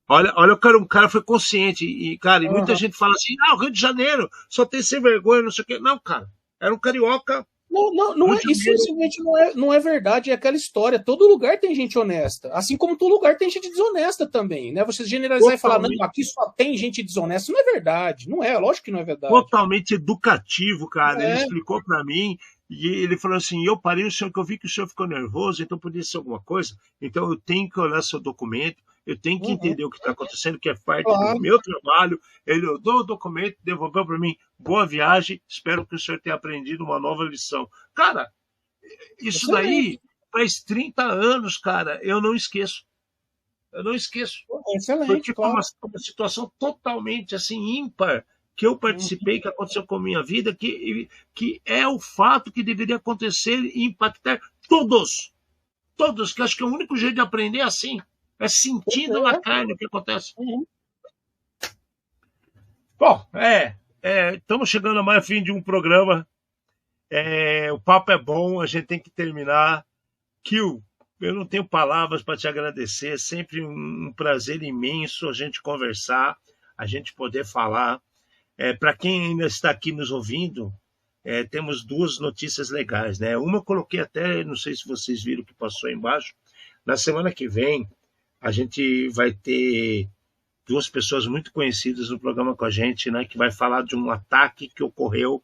Olha, o cara foi consciente. E, cara, e muita gente fala assim: o Rio de Janeiro só tem sem vergonha, não sei o quê. Não, cara, era um carioca. Não é, isso simplesmente não é verdade, é aquela história. Todo lugar tem gente honesta, assim como todo lugar tem gente desonesta também, né? Você generalizar e falar, não, aqui só tem gente desonesta, não é verdade, não é, lógico que não é verdade. Totalmente educativo, cara. Ele explicou para mim e ele falou assim: eu parei o senhor, que eu vi que o senhor ficou nervoso, então podia ser alguma coisa, então eu tenho que olhar seu documento, eu tenho que entender o que está acontecendo, que é parte do meu trabalho. Ele deu o documento, devolveu para mim: boa viagem, espero que o senhor tenha aprendido uma nova lição. Cara, isso daí faz 30 anos, cara, eu não esqueço. Eu não esqueço. Excelente, foi tipo uma situação totalmente assim ímpar que eu participei, que aconteceu com a minha vida, que é o fato que deveria acontecer e impactar todos, que acho que é o único jeito de aprender é assim, é sentindo na carne o que acontece. Bom, estamos chegando a mais fim de um programa, o papo é bom, a gente tem que terminar. Kill, eu não tenho palavras para te agradecer, é sempre um prazer imenso a gente conversar, a gente poder falar. Para quem ainda está aqui nos ouvindo, temos duas notícias legais, né? Uma eu coloquei até, não sei se vocês viram o que passou aí embaixo. Na semana que vem, a gente vai ter duas pessoas muito conhecidas no programa com a gente, né? Que vai falar de um ataque que ocorreu,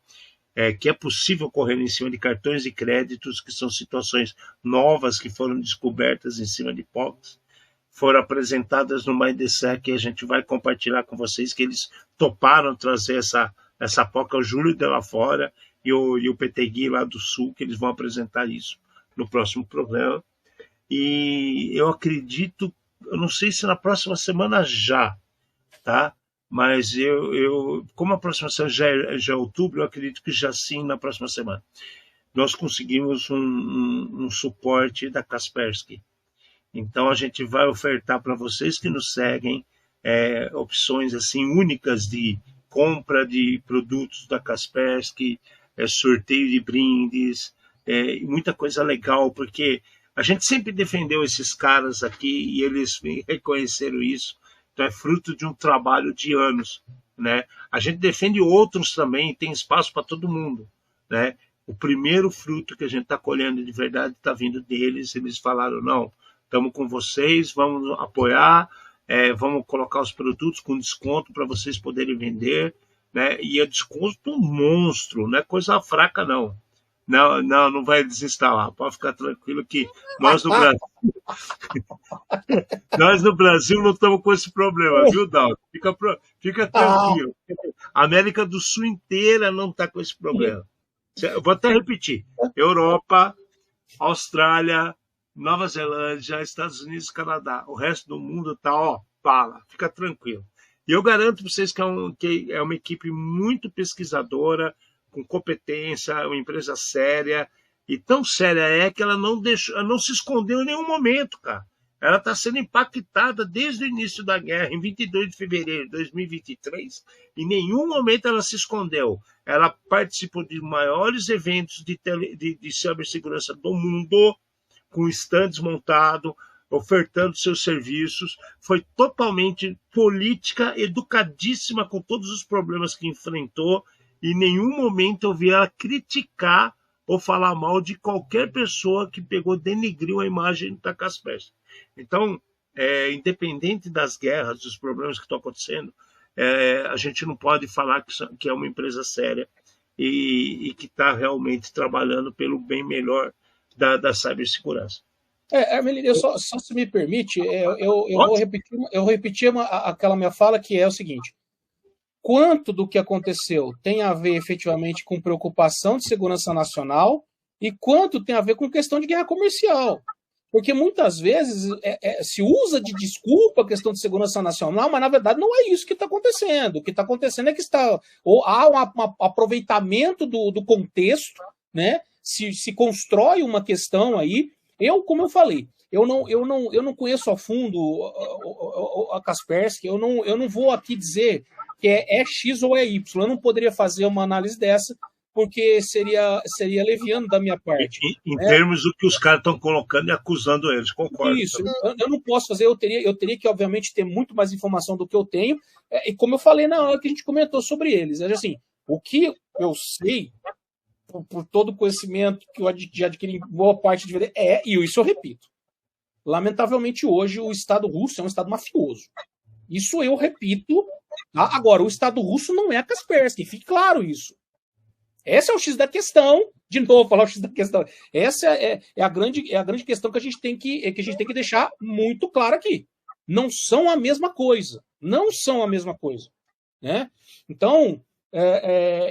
que é possível ocorrer em cima de cartões de créditos, que são situações novas que foram descobertas em cima de POCs. Foram apresentadas no MindSec, que a gente vai compartilhar com vocês, que eles toparam trazer essa POC, o Júlio de lá fora e o Petegui lá do Sul, que eles vão apresentar isso no próximo programa. E eu acredito, eu não sei se na próxima semana já, tá? Mas como a próxima semana já é outubro, eu acredito que já sim na próxima semana. Nós conseguimos um suporte da Kaspersky. Então a gente vai ofertar para vocês que nos seguem opções assim únicas de compra de produtos da Kaspersky, sorteio de brindes, muita coisa legal, porque a gente sempre defendeu esses caras aqui e eles reconheceram isso. Então é fruto de um trabalho de anos, né? A gente defende outros também, tem espaço para todo mundo, né? O primeiro fruto que a gente está colhendo de verdade está vindo deles. Eles falaram: não, estamos com vocês, vamos apoiar, vamos colocar os produtos com desconto para vocês poderem vender, né? E é desconto monstro, não é coisa fraca, não. Não vai desinstalar, pode ficar tranquilo que nós no Brasil não estamos com esse problema, viu, Dalton? Fica tranquilo. A América do Sul inteira não está com esse problema. Eu vou até repetir: Europa, Austrália, Nova Zelândia, Estados Unidos, Canadá. O resto do mundo tá, bala. Fica tranquilo. E eu garanto para vocês que é uma equipe muito pesquisadora, com competência, uma empresa séria. E tão séria que ela não se escondeu em nenhum momento, cara. Ela está sendo impactada desde o início da guerra, em 22 de fevereiro de 2023. Em nenhum momento ela se escondeu. Ela participou de maiores eventos de cibersegurança do mundo, com estandes montados, ofertando seus serviços. Foi totalmente política, educadíssima com todos os problemas que enfrentou. E em nenhum momento eu vi ela criticar ou falar mal de qualquer pessoa que denegriu a imagem da Kaspersky. Então, independente das guerras, dos problemas que estão acontecendo, a gente não pode falar que é uma empresa séria e que está realmente trabalhando pelo bem melhor da cibersegurança. Armelino, só se me permite, eu vou repetir aquela minha fala, que é o seguinte: quanto do que aconteceu tem a ver efetivamente com preocupação de segurança nacional e quanto tem a ver com questão de guerra comercial. Porque muitas vezes se usa de desculpa a questão de segurança nacional, mas na verdade não é isso que está acontecendo. O que está acontecendo é que há um aproveitamento do contexto, né? Se constrói uma questão aí. Como eu falei, eu não conheço a fundo a Kaspersky, eu não vou aqui dizer que é X ou é Y. Eu não poderia fazer uma análise dessa, porque seria leviano da minha parte. Em termos do que os caras estão colocando e acusando eles, concordo. Isso, eu não posso fazer, eu teria que, obviamente, ter muito mais informação do que eu tenho, e como eu falei na hora que a gente comentou sobre eles, assim, o que eu sei, por todo o conhecimento que eu já adquiri em boa parte de vida, e isso eu repito, lamentavelmente hoje o Estado russo é um Estado mafioso. Isso eu repito. Tá? Agora, o Estado russo não é a Kaspersky, fique claro isso. Esse é o X da questão. De novo, falar o X da questão. Essa é a grande questão que a gente tem que deixar muito claro aqui. Não são a mesma coisa. Não são a mesma coisa. Né? Então,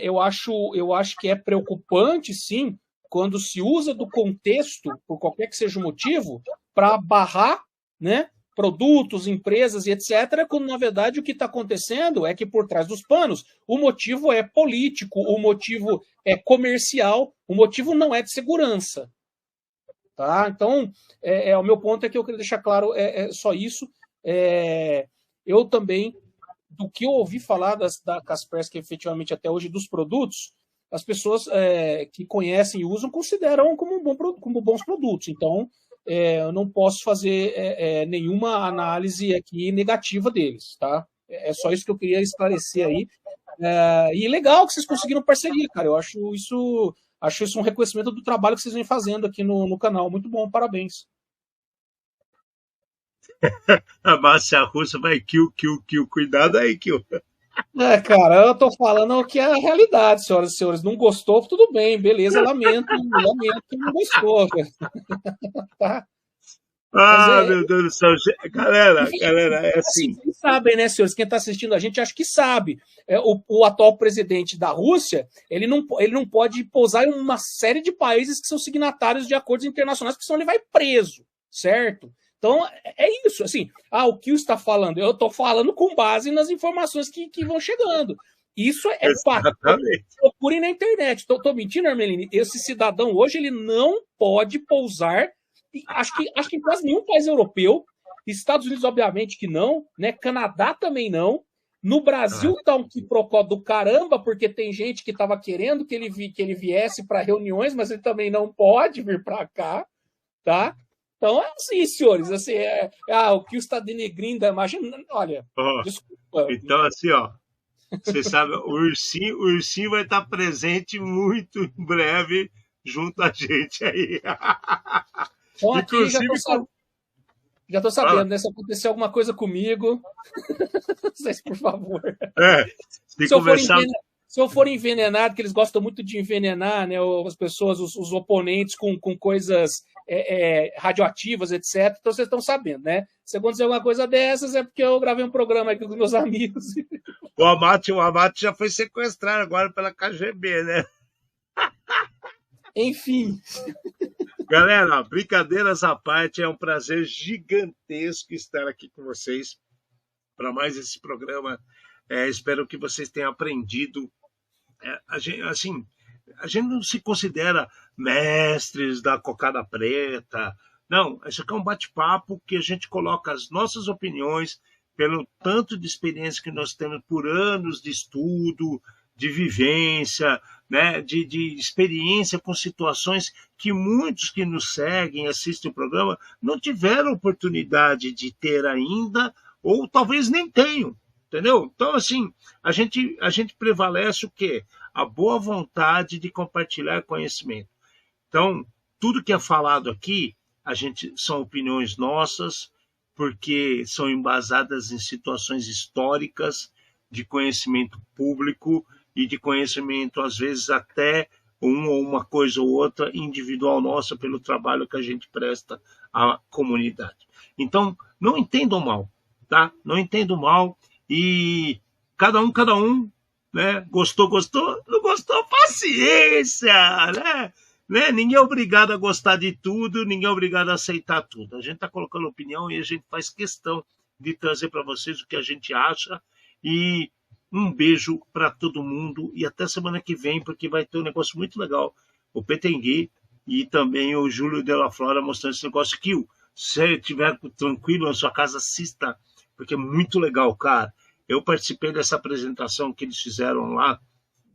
eu acho que é preocupante, sim, quando se usa do contexto, por qualquer que seja o motivo, para barrar, né, produtos, empresas e etc., quando, na verdade, o que está acontecendo é que, por trás dos panos, o motivo é político, o motivo é comercial, o motivo não é de segurança. Tá? Então, o meu ponto é que eu queria deixar claro só isso. Eu também, do que eu ouvi falar da Kaspersky, efetivamente, até hoje, dos produtos, as pessoas que conhecem e usam consideram como bons produtos. Então, eu não posso fazer nenhuma análise aqui negativa deles, tá? É só isso que eu queria esclarecer aí. E legal que vocês conseguiram parceria, cara. Eu acho isso um reconhecimento do trabalho que vocês vêm fazendo aqui no canal. Muito bom, parabéns. A máfia russa vai kill. Cuidado aí, kill. Cara, eu tô falando que é a realidade, senhoras e senhores. Não gostou, tudo bem, beleza, lamento que não gostou. Tá? Meu Deus do céu. Galera, é assim. Vocês sabem, né, senhores? Quem está assistindo a gente acho que sabe. O atual presidente da Rússia, ele não pode pousar em uma série de países que são signatários de acordos internacionais, porque senão ele vai preso, certo? Então, é isso, assim, o que está falando? Eu estou falando com base nas informações que vão chegando. Isso é fato. Procurem na internet. Estou mentindo, Armelini? Esse cidadão hoje, ele não pode pousar, acho que em quase nenhum país europeu, Estados Unidos, obviamente que não, né? Canadá também não. No Brasil tá um quiprocó do caramba, porque tem gente que estava querendo que ele viesse para reuniões, mas ele também não pode vir para cá, tá? Então, é assim, senhores, assim, o que está denegrindo a imagem, olha, desculpa. Então, assim, você sabe, o ursinho vai estar presente muito em breve junto a gente aí. Então, aqui já estou sabendo, né? Se acontecer alguma coisa comigo, vocês, por favor. Se eu for envenenado, que eles gostam muito de envenenar, né, as pessoas, os oponentes com coisas radioativas, etc. Então vocês estão sabendo, né? Se acontecer alguma coisa dessas, é porque eu gravei um programa aqui com meus amigos. O Amate já foi sequestrado agora pela KGB, né? Enfim. Galera, brincadeiras à parte, é um prazer gigantesco estar aqui com vocês para mais esse programa. Espero que vocês tenham aprendido. A gente não se considera mestres da cocada preta. Não, isso aqui é um bate-papo que a gente coloca as nossas opiniões pelo tanto de experiência que nós temos por anos de estudo, de vivência, né, de experiência com situações que muitos que nos seguem, assistem o programa, não tiveram oportunidade de ter ainda, ou talvez nem tenham. Entendeu? Então, assim, a gente prevalece o quê? A boa vontade de compartilhar conhecimento. Então, tudo que é falado aqui, são opiniões nossas, porque são embasadas em situações históricas, de conhecimento público e de conhecimento, às vezes, até uma coisa ou outra individual nossa pelo trabalho que a gente presta à comunidade. Então, não entendam mal, tá? Não entendam mal e cada um, né? Gostou, não gostou, paciência, né? Ninguém é obrigado a gostar de tudo, ninguém é obrigado a aceitar tudo. A gente está colocando opinião e a gente faz questão de trazer para vocês o que a gente acha. E um beijo para todo mundo e até semana que vem, porque vai ter um negócio muito legal. O Petengui e também o Júlio Della Flora mostrando esse negócio que se você estiver tranquilo na sua casa, assista, porque é muito legal, cara. Eu participei dessa apresentação que eles fizeram lá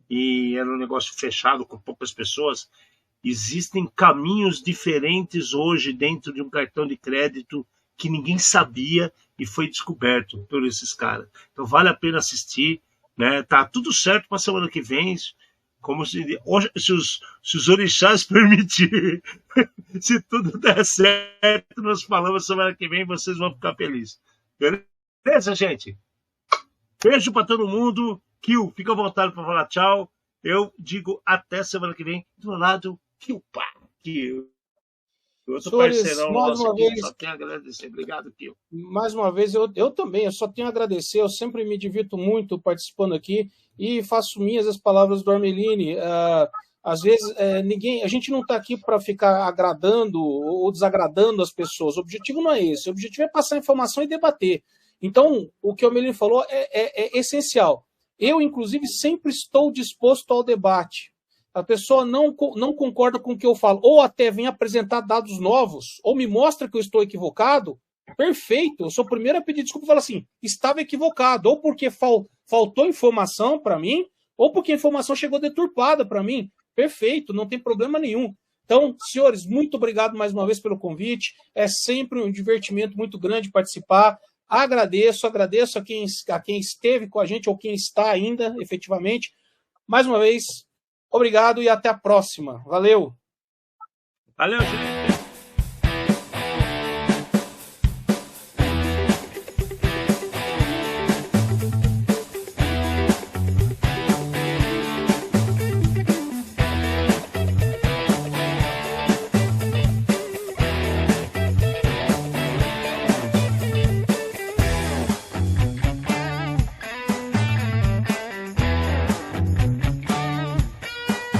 e era um negócio fechado com poucas pessoas. Existem caminhos diferentes hoje dentro de um cartão de crédito que ninguém sabia e foi descoberto por esses caras. Então vale a pena assistir, né? Tá tudo certo para a semana que vem, como se os orixás permitirem. Se tudo der certo, nós falamos semana que vem, vocês vão ficar felizes. Beleza, gente? Beijo para todo mundo. Kill, fica à vontade para falar tchau. Eu digo até semana que vem. Do lado, Kill, pá, Kill. Outro Senhores, parceirão mais nosso uma aqui, vez, só tenho a agradecer. Obrigado, Kill. mais uma vez, eu também, eu só tenho a agradecer, eu sempre me divirto muito participando aqui e faço minhas as palavras do Armelini. Às vezes, a gente não está aqui para ficar agradando ou desagradando as pessoas, o objetivo não é esse, o objetivo é passar informação e debater. Então, o que o Armelini falou é essencial. Eu, inclusive, sempre estou disposto ao debate. A pessoa não concorda com o que eu falo, ou até vem apresentar dados novos, ou me mostra que eu estou equivocado, perfeito, eu sou o primeiro a pedir desculpa e falar assim, estava equivocado, ou porque faltou informação para mim, ou porque a informação chegou deturpada para mim, perfeito, não tem problema nenhum. Então, senhores, muito obrigado mais uma vez pelo convite, é sempre um divertimento muito grande participar, agradeço a quem esteve com a gente, ou quem está ainda, efetivamente, mais uma vez, obrigado e até a próxima. Valeu! Valeu, gente!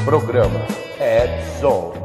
Programa Ed Zone.